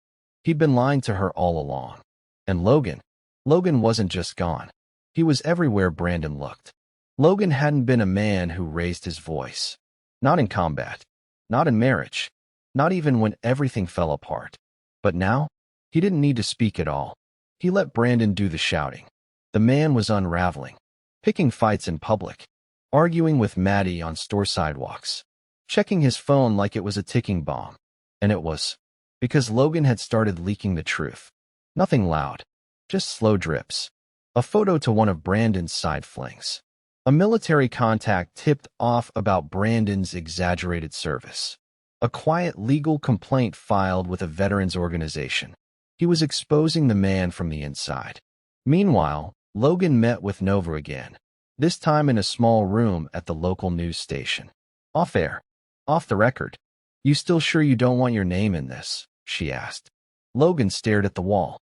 He'd been lying to her all along. And Logan wasn't just gone. He was everywhere Brandon looked. Logan hadn't been a man who raised his voice. Not in combat. Not in marriage. Not even when everything fell apart. But now, he didn't need to speak at all. He let Brandon do the shouting. The man was unraveling, picking fights in public, arguing with Maddie on store sidewalks, checking his phone like it was a ticking bomb. And it was, because Logan had started leaking the truth. Nothing loud, just slow drips. A photo to one of Brandon's side flings. A military contact tipped off about Brandon's exaggerated service. A quiet legal complaint filed with a veterans organization. He was exposing the man from the inside. Meanwhile, Logan met with Nova again, this time in a small room at the local news station. "Off air. Off the record. You still sure you don't want your name in this?" she asked. Logan stared at the wall.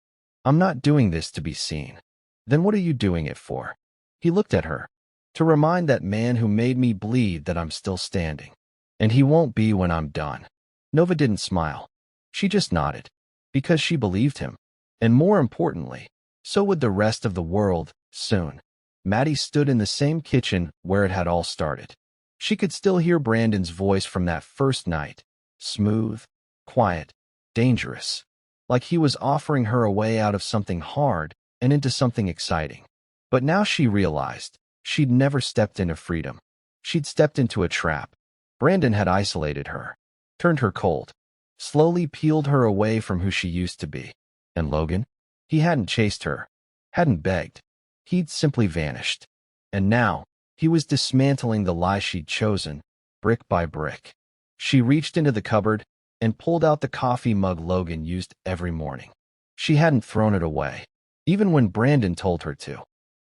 "I'm not doing this to be seen." "Then what are you doing it for?" He looked at her. "To remind that man who made me bleed that I'm still standing. And he won't be when I'm done." Nova didn't smile. She just nodded. Because she believed him. And more importantly, so would the rest of the world, soon. Maddie stood in the same kitchen where it had all started. She could still hear Brandon's voice from that first night. Smooth, quiet, dangerous, like he was offering her a way out of something hard and into something exciting. But now she realized she'd never stepped into freedom. She'd stepped into a trap. Brandon had isolated her, turned her cold, slowly peeled her away from who she used to be. And Logan? He hadn't chased her, hadn't begged. He'd simply vanished. And now, he was dismantling the lie she'd chosen, brick by brick. She reached into the cupboard and pulled out the coffee mug Logan used every morning. She hadn't thrown it away, even when Brandon told her to.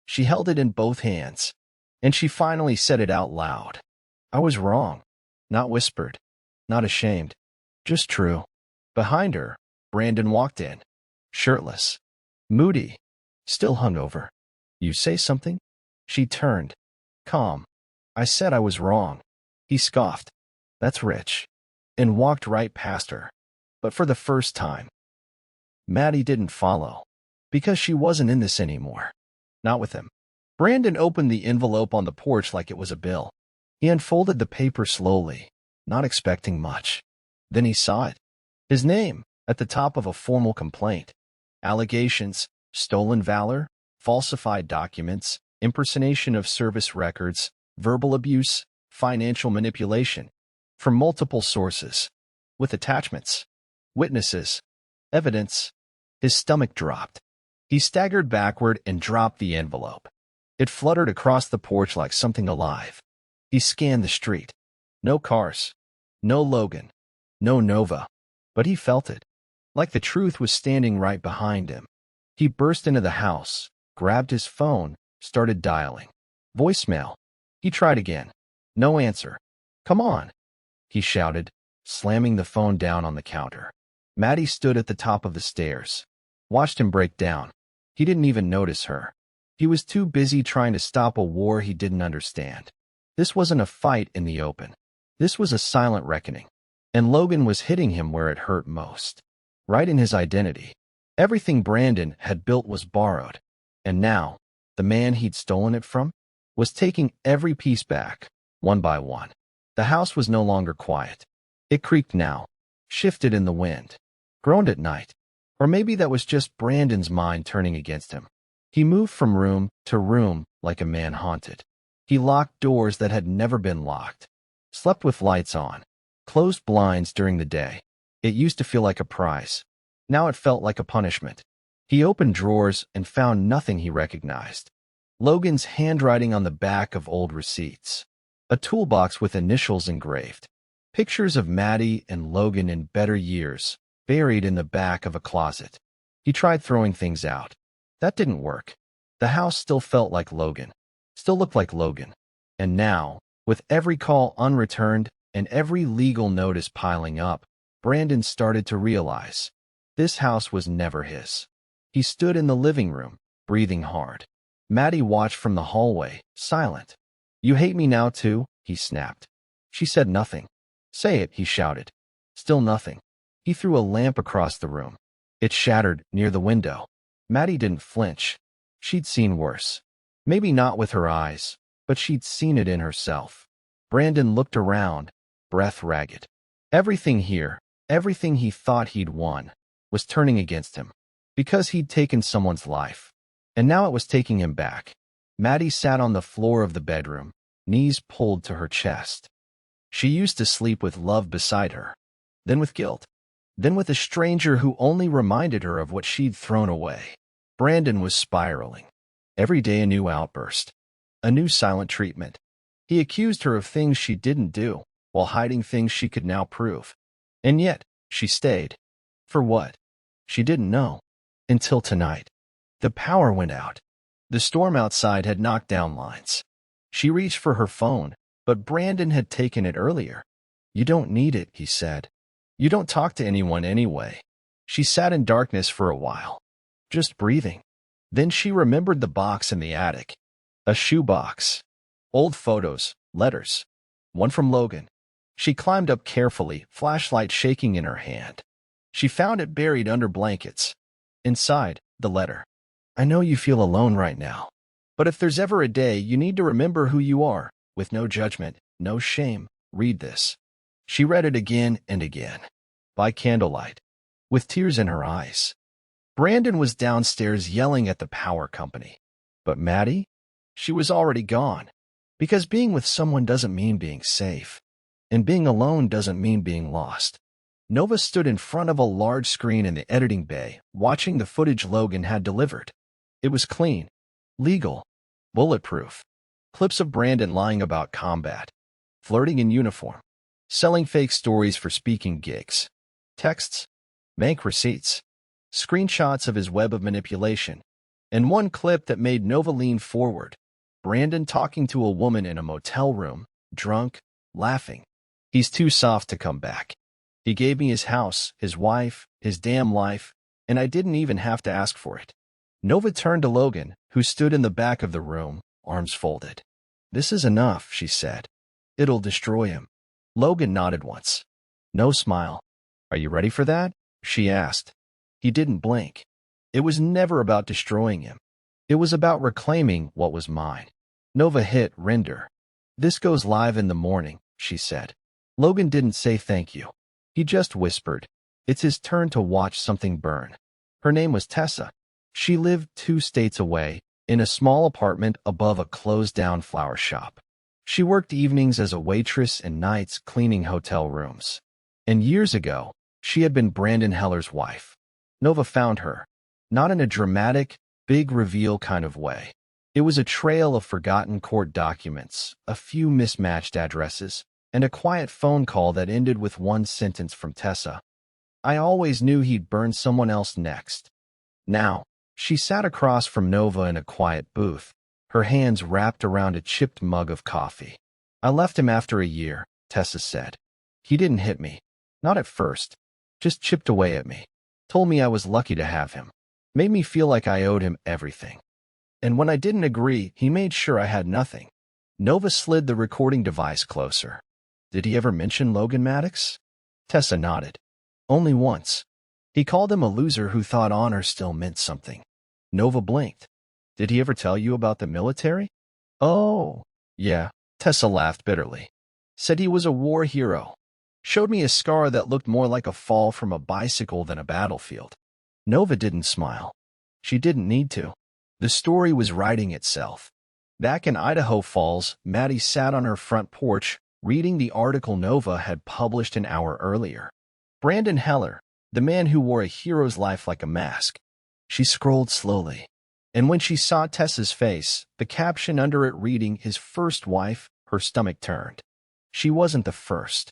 She held it in both hands, and she finally said it out loud. I was wrong. Not whispered, not ashamed, just true. Behind her, Brandon walked in, shirtless, moody, still hungover. You say something? She turned, calm. I said I was wrong. He scoffed. That's rich. And walked right past her. But for the first time, Maddie didn't follow, because she wasn't in this anymore. Not with him. Brandon opened the envelope on the porch like it was a bill. He unfolded the paper slowly, not expecting much. Then he saw it. His name, at the top of a formal complaint. Allegations, stolen valor, falsified documents, impersonation of service records, verbal abuse, financial manipulation. From multiple sources. With attachments. Witnesses. Evidence. His stomach dropped. He staggered backward and dropped the envelope. It fluttered across the porch like something alive. He scanned the street. No cars. No Logan. No Nova. But he felt it. Like the truth was standing right behind him. He burst into the house, grabbed his phone, started dialing. Voicemail. He tried again. No answer. Come on, he shouted, slamming the phone down on the counter. Maddie stood at the top of the stairs. Watched him break down. He didn't even notice her. He was too busy trying to stop a war he didn't understand. This wasn't a fight in the open. This was a silent reckoning. And Logan was hitting him where it hurt most. Right in his identity. Everything Brandon had built was borrowed. And now, the man he'd stolen it from was taking every piece back, one by one. The house was no longer quiet. It creaked now, shifted in the wind, groaned at night. Or maybe that was just Brandon's mind turning against him. He moved from room to room like a man haunted. He locked doors that had never been locked, slept with lights on, closed blinds during the day. It used to feel like a prize. Now it felt like a punishment. He opened drawers and found nothing he recognized. Logan's handwriting on the back of old receipts. A toolbox with initials engraved. Pictures of Maddie and Logan in better years, buried in the back of a closet. He tried throwing things out. That didn't work. The house still felt like Logan. Still looked like Logan. And now, with every call unreturned and every legal notice piling up, Brandon started to realize this house was never his. He stood in the living room, breathing hard. Maddie watched from the hallway, silent. You hate me now too? He snapped. She said nothing. Say it, he shouted. Still nothing. He threw a lamp across the room. It shattered near the window. Maddie didn't flinch. She'd seen worse. Maybe not with her eyes, but she'd seen it in herself. Brandon looked around, breath ragged. Everything here, everything he thought he'd won, was turning against him. Because he'd taken someone's life. And now it was taking him back. Maddie sat on the floor of the bedroom, knees pulled to her chest. She used to sleep with love beside her, then with guilt, then with a stranger who only reminded her of what she'd thrown away. Brandon was spiraling. Every day a new outburst, a new silent treatment. He accused her of things she didn't do, while hiding things she could now prove. And yet, she stayed. For what? She didn't know. Until tonight. The power went out. The storm outside had knocked down lines. She reached for her phone, but Brandon had taken it earlier. You don't need it, he said. You don't talk to anyone anyway. She sat in darkness for a while, just breathing. Then she remembered the box in the attic. A shoebox. Old photos, letters. One from Logan. She climbed up carefully, flashlight shaking in her hand. She found it buried under blankets. Inside, the letter. I know you feel alone right now. But if there's ever a day you need to remember who you are, with no judgment, no shame, read this. She read it again and again. by candlelight, with tears in her eyes. Brandon was downstairs yelling at the power company. But Maddie? She was already gone. Because being with someone doesn't mean being safe. And being alone doesn't mean being lost. Nova stood in front of a large screen in the editing bay, watching the footage Logan had delivered. It was clean, legal, bulletproof. Clips of Brandon lying about combat, flirting in uniform, selling fake stories for speaking gigs, texts, bank receipts, screenshots of his web of manipulation, and one clip that made Nova lean forward. Brandon talking to a woman in a motel room, drunk, laughing. He's too soft to come back. He gave me his house, his wife, his damn life, and I didn't even have to ask for it. Nova turned to Logan, who stood in the back of the room, arms folded. This is enough, she said. It'll destroy him. Logan nodded once. No smile. Are you ready for that? She asked. He didn't blink. It was never about destroying him. It was about reclaiming what was mine. Nova hit render. This goes live in the morning, she said. Logan didn't say thank you. He just whispered. It's his turn to watch something burn. Her name was Tessa. She lived 2 states away, in a small apartment above a closed-down flower shop. She worked evenings as a waitress and nights cleaning hotel rooms. And years ago, she had been Brandon Heller's wife. Nova found her. Not in a dramatic, big reveal kind of way. It was a trail of forgotten court documents, a few mismatched addresses, and a quiet phone call that ended with one sentence from Tessa. I always knew he'd burn someone else next. Now, she sat across from Nova in a quiet booth, her hands wrapped around a chipped mug of coffee. I left him after a year, Tessa said. He didn't hit me. Not at first. Just chipped away at me. Told me I was lucky to have him. Made me feel like I owed him everything. And when I didn't agree, he made sure I had nothing. Nova slid the recording device closer. Did he ever mention Logan Maddox? Tessa nodded. Only once. He called him a loser who thought honor still meant something. Nova blinked. Did he ever tell you about the military? Oh, yeah, Tessa laughed bitterly. Said he was a war hero. Showed me a scar that looked more like a fall from a bicycle than a battlefield. Nova didn't smile. She didn't need to. The story was writing itself. Back in Idaho Falls, Maddie sat on her front porch, reading the article Nova had published an hour earlier. Brandon Heller, the man who wore a hero's life like a mask. She scrolled slowly. And when she saw Tessa's face, the caption under it reading his first wife, her stomach turned. She wasn't the first.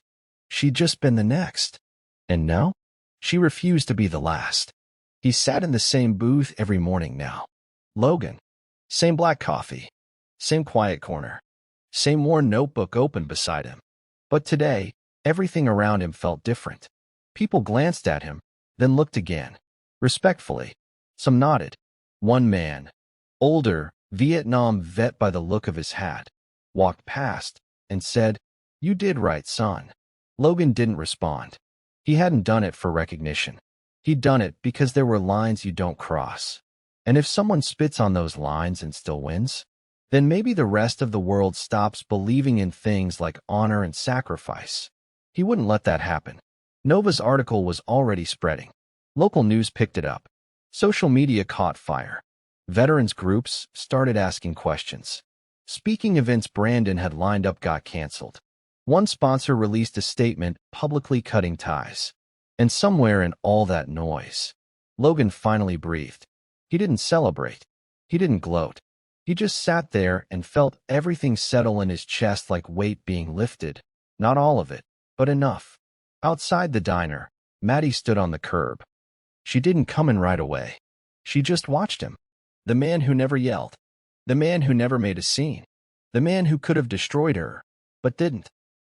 She'd just been the next. And now? She refused to be the last. He sat in the same booth every morning now. Logan. Same black coffee. Same quiet corner. Same worn notebook open beside him. But today, everything around him felt different. People glanced at him, then looked again. Respectfully. Some nodded. One man, older, Vietnam vet by the look of his hat, walked past and said, "You did right, son." Logan didn't respond. He hadn't done it for recognition. He'd done it because there were lines you don't cross. And if someone spits on those lines and still wins, then maybe the rest of the world stops believing in things like honor and sacrifice. He wouldn't let that happen. Nova's article was already spreading. Local news picked it up. Social media caught fire. Veterans groups started asking questions. Speaking events Brandon had lined up got canceled. One sponsor released a statement publicly cutting ties. And somewhere in all that noise, Logan finally breathed. He didn't celebrate. He didn't gloat. He just sat there and felt everything settle in his chest like weight being lifted. Not all of it, but enough. Outside the diner, Maddie stood on the curb. She didn't come in right away. She just watched him. The man who never yelled. The man who never made a scene. The man who could have destroyed her, but didn't.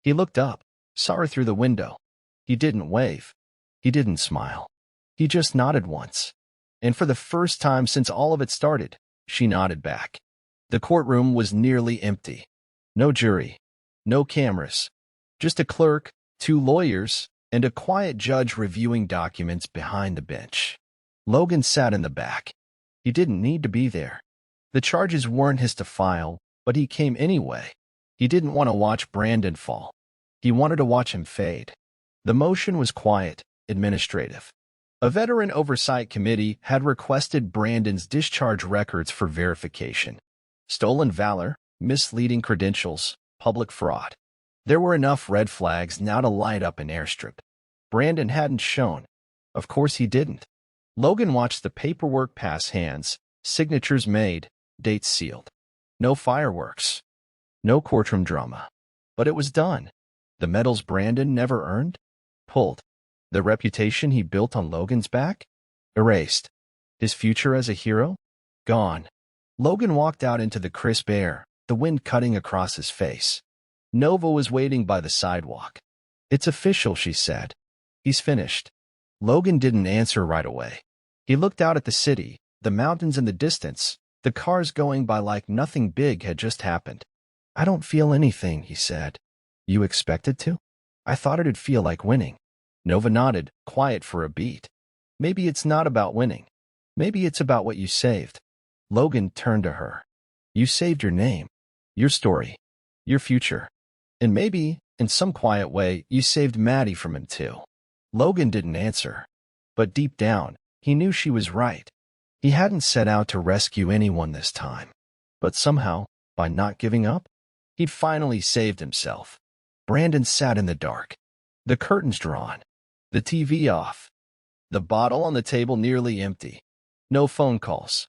He looked up, saw her through the window. He didn't wave. He didn't smile. He just nodded once. And for the first time since all of it started, she nodded back. The courtroom was nearly empty. No jury. No cameras. Just a clerk, 2 lawyers, and a quiet judge reviewing documents behind the bench. Logan sat in the back. He didn't need to be there. The charges weren't his to file, but he came anyway. He didn't want to watch Brandon fall. He wanted to watch him fade. The motion was quiet, administrative. A veteran oversight committee had requested Brandon's discharge records for verification. Stolen valor, misleading credentials, public fraud. There were enough red flags now to light up an airstrip. Brandon hadn't shown. Of course he didn't. Logan watched the paperwork pass hands, signatures made, dates sealed. No fireworks. No courtroom drama. But it was done. The medals Brandon never earned? Pulled. The reputation he built on Logan's back? Erased. His future as a hero? Gone. Logan walked out into the crisp air, the wind cutting across his face. Nova was waiting by the sidewalk. "It's official," she said. "He's finished." Logan didn't answer right away. He looked out at the city, the mountains in the distance, the cars going by like nothing big had just happened. "I don't feel anything," he said. "You expected to?" "I thought it'd feel like winning." Nova nodded, quiet for a beat. "Maybe it's not about winning. Maybe it's about what you saved." Logan turned to her. "You saved your name, your story, your future. And maybe, in some quiet way, you saved Maddie from him too." Logan didn't answer. But deep down, he knew she was right. He hadn't set out to rescue anyone this time. But somehow, by not giving up, he'd finally saved himself. Brandon sat in the dark. The curtains drawn. The TV off. The bottle on the table nearly empty. No phone calls.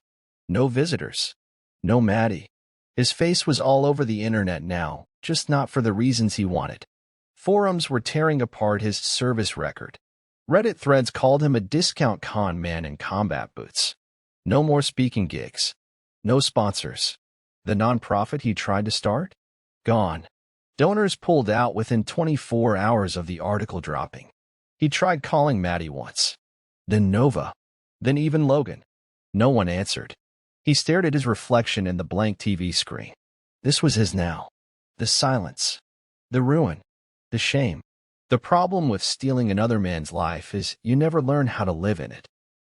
No visitors. No Maddie. His face was all over the internet now, just not for the reasons he wanted. Forums were tearing apart his service record. Reddit threads called him a discount con man in combat boots. No more speaking gigs. No sponsors. The nonprofit he tried to start? Gone. Donors pulled out within 24 hours of the article dropping. He tried calling Maddie once. Then Nova. Then even Logan. No one answered. He stared at his reflection in the blank TV screen. This was his now. The silence. The ruin. The shame. The problem with stealing another man's life is you never learn how to live in it.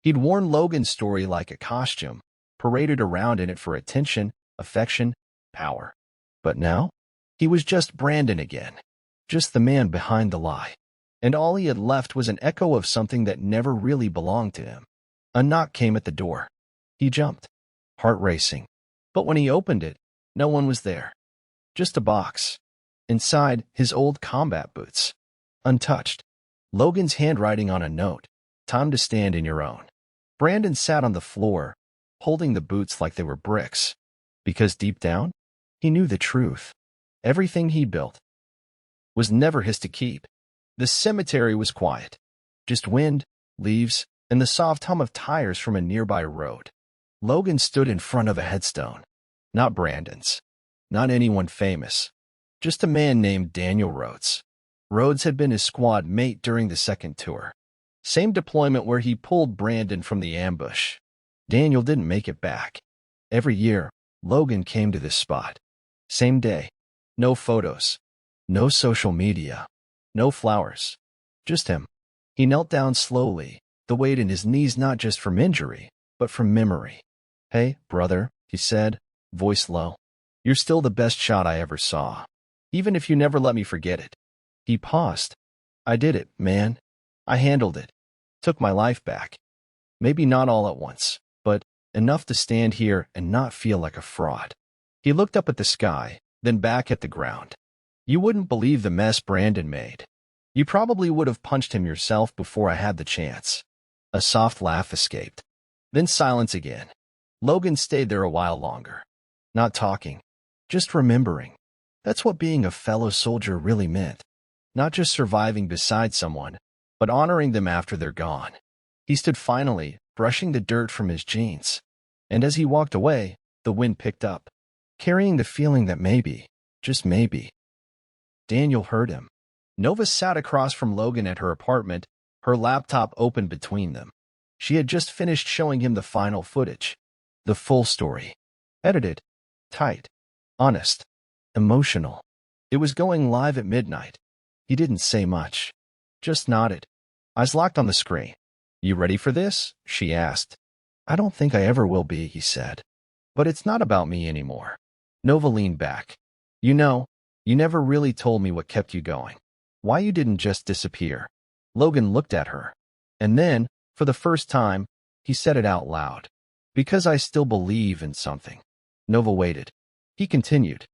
He'd worn Logan's story like a costume, paraded around in it for attention, affection, power. But now, he was just Brandon again. Just the man behind the lie. And all he had left was an echo of something that never really belonged to him. A knock came at the door. He jumped, heart racing. But when he opened it, no one was there. Just a box. Inside, his old combat boots. Untouched. Logan's handwriting on a note. "Time to stand in your own." Brandon sat on the floor, holding the boots like they were bricks. Because deep down, he knew the truth. Everything he built was never his to keep. The cemetery was quiet. Just wind, leaves, and the soft hum of tires from a nearby road. Logan stood in front of a headstone. Not Brandon's. Not anyone famous. Just a man named Daniel Rhodes. Rhodes had been his squad mate during the second tour. Same deployment where he pulled Brandon from the ambush. Daniel didn't make it back. Every year, Logan came to this spot. Same day. No photos. No social media. No flowers. Just him. He knelt down slowly, the weight in his knees not just from injury, but from memory. "Hey, brother," he said, voice low. "You're still the best shot I ever saw. Even if you never let me forget it." He paused. "I did it, man. I handled it. Took my life back. Maybe not all at once, but enough to stand here and not feel like a fraud." He looked up at the sky, then back at the ground. "You wouldn't believe the mess Brandon made. You probably would have punched him yourself before I had the chance." A soft laugh escaped. Then silence again. Logan stayed there a while longer. Not talking. Just remembering. That's what being a fellow soldier really meant. Not just surviving beside someone, but honoring them after they're gone. He stood finally, brushing the dirt from his jeans. And as he walked away, the wind picked up, carrying the feeling that maybe, just maybe, Daniel heard him. Nova sat across from Logan at her apartment, her laptop open between them. She had just finished showing him the final footage. The full story. Edited. Tight. Honest. Emotional. It was going live at midnight. He didn't say much. Just nodded. Eyes locked on the screen. "You ready for this?" she asked. "I don't think I ever will be," he said. "But it's not about me anymore." Nova leaned back. "You know, you never really told me what kept you going. Why you didn't just disappear." Logan looked at her. And then, for the first time, he said it out loud. Because I still believe in something. Nova waited. He continued.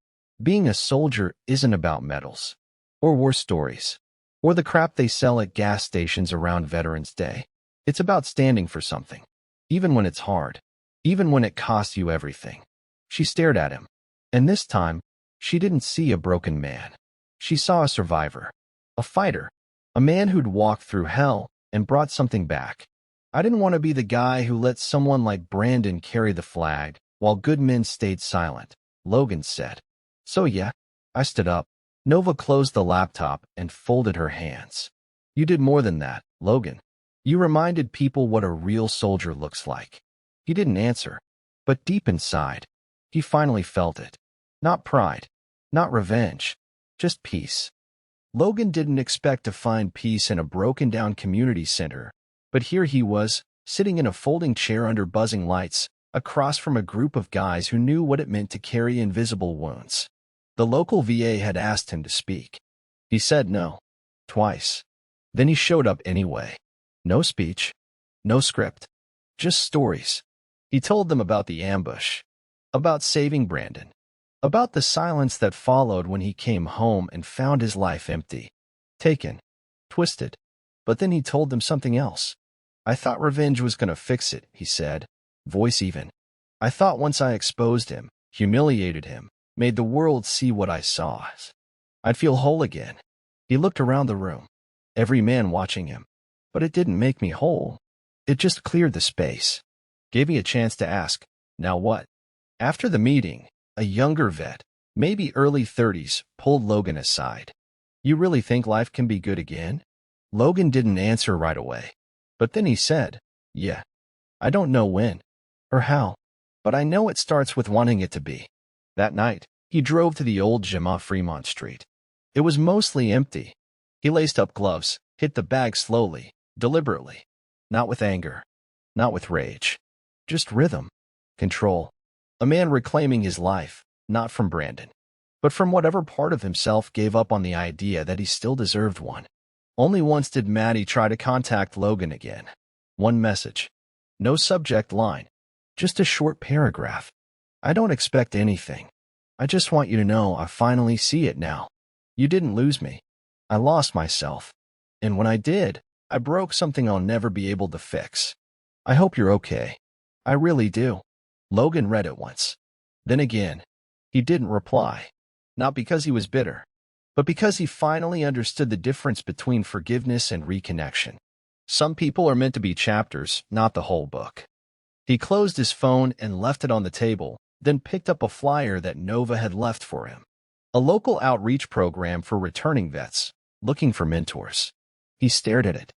Being a soldier isn't about medals. Or war stories. Or the crap they sell at gas stations around Veterans Day. It's about standing for something. Even when it's hard. Even when it costs you everything. She stared at him. And this time, she didn't see a broken man. She saw a survivor. A fighter. A man who'd walked through hell and brought something back. I didn't want to be the guy who let someone like Brandon carry the flag while good men stayed silent, Logan said. So yeah, I stood up. Nova closed the laptop and folded her hands. You did more than that, Logan. You reminded people what a real soldier looks like. He didn't answer, but deep inside, he finally felt it. Not pride, not revenge, just peace. Logan didn't expect to find peace in a broken-down community center, but here he was, sitting in a folding chair under buzzing lights, across from a group of guys who knew what it meant to carry invisible wounds. The local VA had asked him to speak. He said no, twice. Then he showed up anyway. No speech, no script, just stories. He told them about the ambush, about saving Brandon, about the silence that followed when he came home and found his life empty, taken, twisted. But then he told them something else. I thought revenge was going to fix it, he said, voice even. I thought once I exposed him, humiliated him, made the world see what I saw, I'd feel whole again. He looked around the room, every man watching him. But it didn't make me whole. It just cleared the space. Gave me a chance to ask, now what? After the meeting, a younger vet, maybe early 30s, pulled Logan aside. You really think life can be good again? Logan didn't answer right away. But then he said, yeah. I don't know when or how, but I know it starts with wanting it to be. That night, he drove to the old gym off Fremont Street. It was mostly empty. He laced up gloves, hit the bag slowly, deliberately. Not with anger, not with rage. Just rhythm, control. A man reclaiming his life, not from Brandon, but from whatever part of himself gave up on the idea that he still deserved one. Only once did Maddie try to contact Logan again. One message. No subject line. Just a short paragraph. I don't expect anything. I just want you to know I finally see it now. You didn't lose me. I lost myself. And when I did, I broke something I'll never be able to fix. I hope you're okay. I really do. Logan read it once. Then again. He didn't reply. Not because he was bitter, but because he finally understood the difference between forgiveness and reconnection. Some people are meant to be chapters, not the whole book. He closed his phone and left it on the table, then picked up a flyer that Nova had left for him. A local outreach program for returning vets, looking for mentors. He stared at it,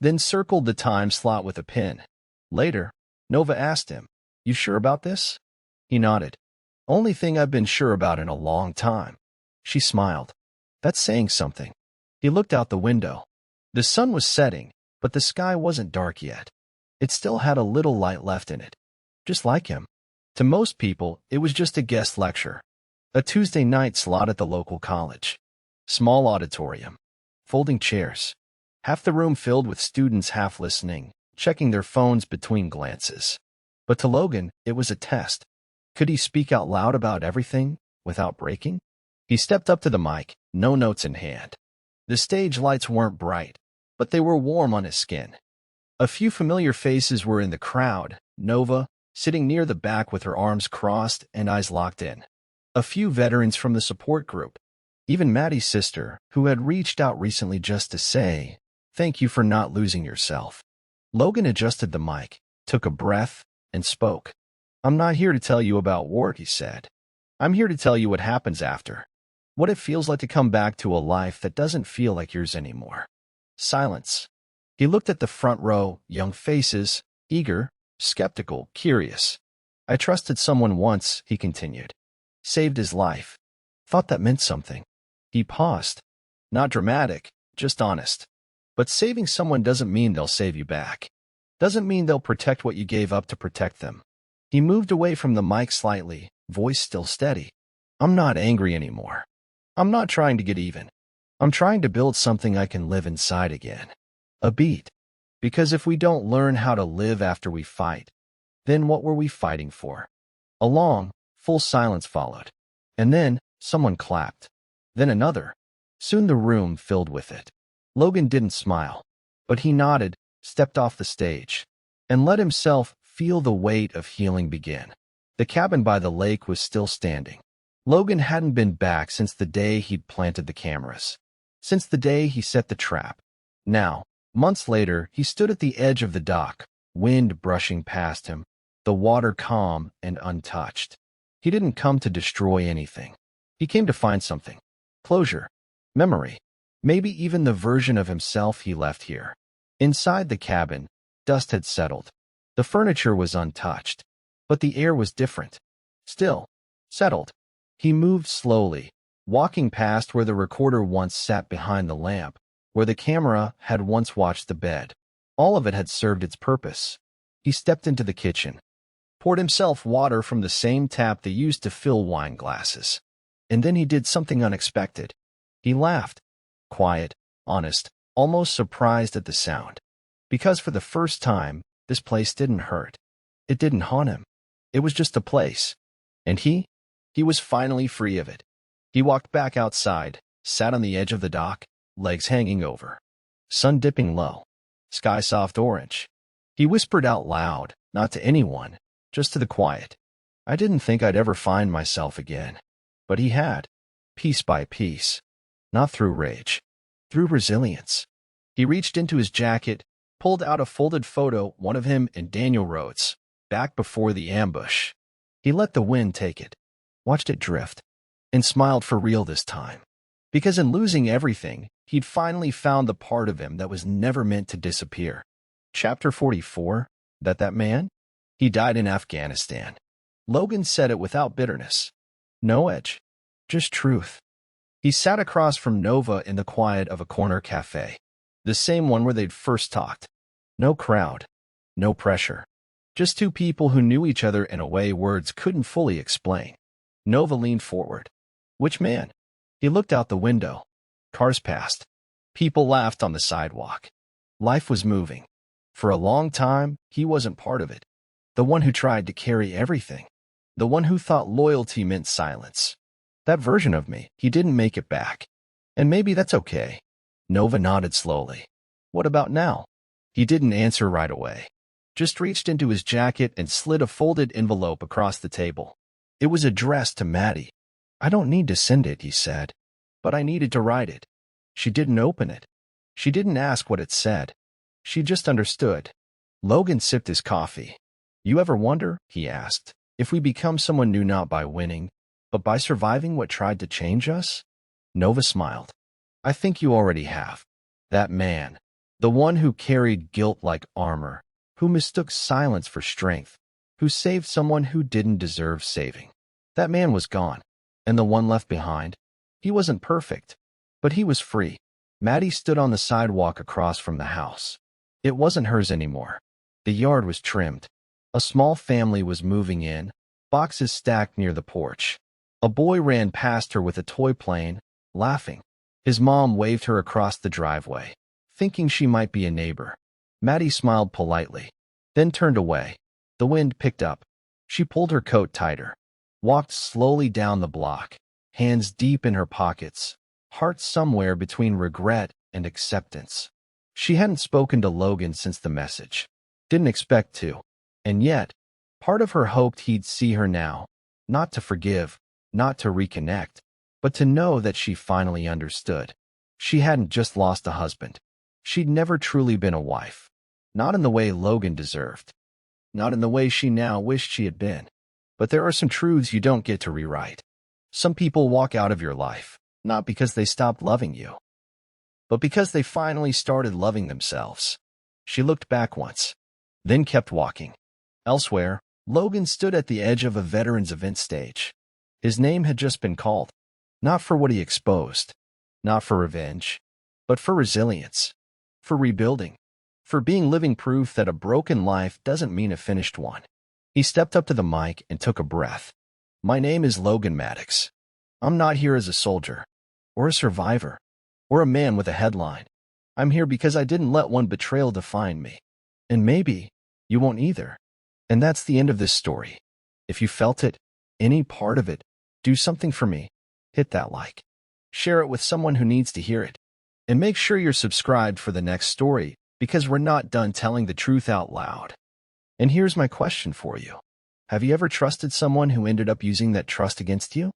then circled the time slot with a pen. Later, Nova asked him, You sure about this? He nodded. Only thing I've been sure about in a long time. She smiled. That's saying something. He looked out the window. The sun was setting, but the sky wasn't dark yet. It still had a little light left in it. Just like him. To most people, it was just a guest lecture. A Tuesday night slot at the local college. Small auditorium. Folding chairs. Half the room filled with students half listening, checking their phones between glances. But to Logan, it was a test. Could he speak out loud about everything, without breaking? He stepped up to the mic, no notes in hand. The stage lights weren't bright, but they were warm on his skin. A few familiar faces were in the crowd, Nova, sitting near the back with her arms crossed and eyes locked in. A few veterans from the support group. Even Maddie's sister, who had reached out recently just to say, thank you for not losing yourself. Logan adjusted the mic, took a breath, and spoke. I'm not here to tell you about war, he said. I'm here to tell you what happens after. What it feels like to come back to a life that doesn't feel like yours anymore. Silence. He looked at the front row, young faces, eager, skeptical, curious. I trusted someone once, he continued. Saved his life. Thought that meant something. He paused. Not dramatic, just honest. But saving someone doesn't mean they'll save you back. Doesn't mean they'll protect what you gave up to protect them. He moved away from the mic slightly, voice still steady. I'm not angry anymore. I'm not trying to get even. I'm trying to build something I can live inside again. A beat. Because if we don't learn how to live after we fight, then what were we fighting for? A long, full silence followed. And then someone clapped. Then another. Soon the room filled with it. Logan didn't smile, but he nodded, stepped off the stage, and let himself feel the weight of healing begin. The cabin by the lake was still standing. Logan hadn't been back since the day he'd planted the cameras, since the day he set the trap. Now, months later, he stood at the edge of the dock, wind brushing past him, the water calm and untouched. He didn't come to destroy anything. He came to find something. Closure. Memory. Maybe even the version of himself he left here. Inside the cabin, dust had settled. The furniture was untouched, but the air was different. Still, settled. He moved slowly, walking past where the recorder once sat behind the lamp, where the camera had once watched the bed. All of it had served its purpose. He stepped into the kitchen, poured himself water from the same tap they used to fill wine glasses. And then he did something unexpected. He laughed. Quiet, honest, almost surprised at the sound. Because for the first time, this place didn't hurt. It didn't haunt him. It was just a place. And he was finally free of it. He walked back outside, sat on the edge of the dock, legs hanging over. Sun dipping low. Sky soft orange. He whispered out loud, not to anyone, just to the quiet. I didn't think I'd ever find myself again. But he had. Piece by piece. Not through rage. Through resilience. He reached into his jacket, pulled out a folded photo, one of him and Daniel Rhodes, back before the ambush. He let the wind take it, watched it drift, and smiled for real this time. Because in losing everything, he'd finally found the part of him that was never meant to disappear. Chapter 44, that man? He died in Afghanistan. Logan said it without bitterness. No edge. Just truth. He sat across from Nova in the quiet of a corner cafe. The same one where they'd first talked. No crowd. No pressure. Just two people who knew each other in a way words couldn't fully explain. Nova leaned forward. Which man? He looked out the window. Cars passed. People laughed on the sidewalk. Life was moving. For a long time, he wasn't part of it. The one who tried to carry everything. The one who thought loyalty meant silence. That version of me, he didn't make it back. And maybe that's okay. Nova nodded slowly. What about now? He didn't answer right away. Just reached into his jacket and slid a folded envelope across the table. It was addressed to Maddie. I don't need to send it, he said. But I needed to write it. She didn't open it. She didn't ask what it said. She just understood. Logan sipped his coffee. You ever wonder, he asked, if we become someone new not by winning, but by surviving what tried to change us? Nova smiled. I think you already have. That man, the one who carried guilt like armor, who mistook silence for strength, who saved someone who didn't deserve saving. That man was gone, and the one left behind, he wasn't perfect, but he was free. Maddie stood on the sidewalk across from the house. It wasn't hers anymore. The yard was trimmed. A small family was moving in, boxes stacked near the porch. A boy ran past her with a toy plane, laughing. His mom waved her across the driveway, thinking she might be a neighbor. Maddie smiled politely, then turned away. The wind picked up. She pulled her coat tighter, walked slowly down the block, hands deep in her pockets, heart somewhere between regret and acceptance. She hadn't spoken to Logan since the message. Didn't expect to. And yet, part of her hoped he'd see her now, not to forgive, not to reconnect, but to know that she finally understood. She hadn't just lost a husband. She'd never truly been a wife. Not in the way Logan deserved. Not in the way she now wished she had been. But there are some truths you don't get to rewrite. Some people walk out of your life, not because they stopped loving you, but because they finally started loving themselves. She looked back once, then kept walking. Elsewhere, Logan stood at the edge of a veterans event stage. His name had just been called, not for what he exposed, not for revenge, but for resilience, for rebuilding, for being living proof that a broken life doesn't mean a finished one. He stepped up to the mic and took a breath. My name is Logan Maddox. I'm not here as a soldier, or a survivor, or a man with a headline. I'm here because I didn't let one betrayal define me. And maybe you won't either. And that's the end of this story. If you felt it, any part of it, do something for me. Hit that like. Share it with someone who needs to hear it. And make sure you're subscribed for the next story, because we're not done telling the truth out loud. And here's my question for you. Have you ever trusted someone who ended up using that trust against you?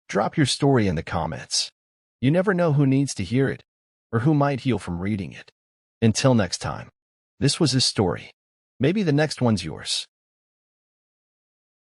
Drop your story in the comments. You never know who needs to hear it, or who might heal from reading it. Until next time, this was his story. Maybe the next one's yours.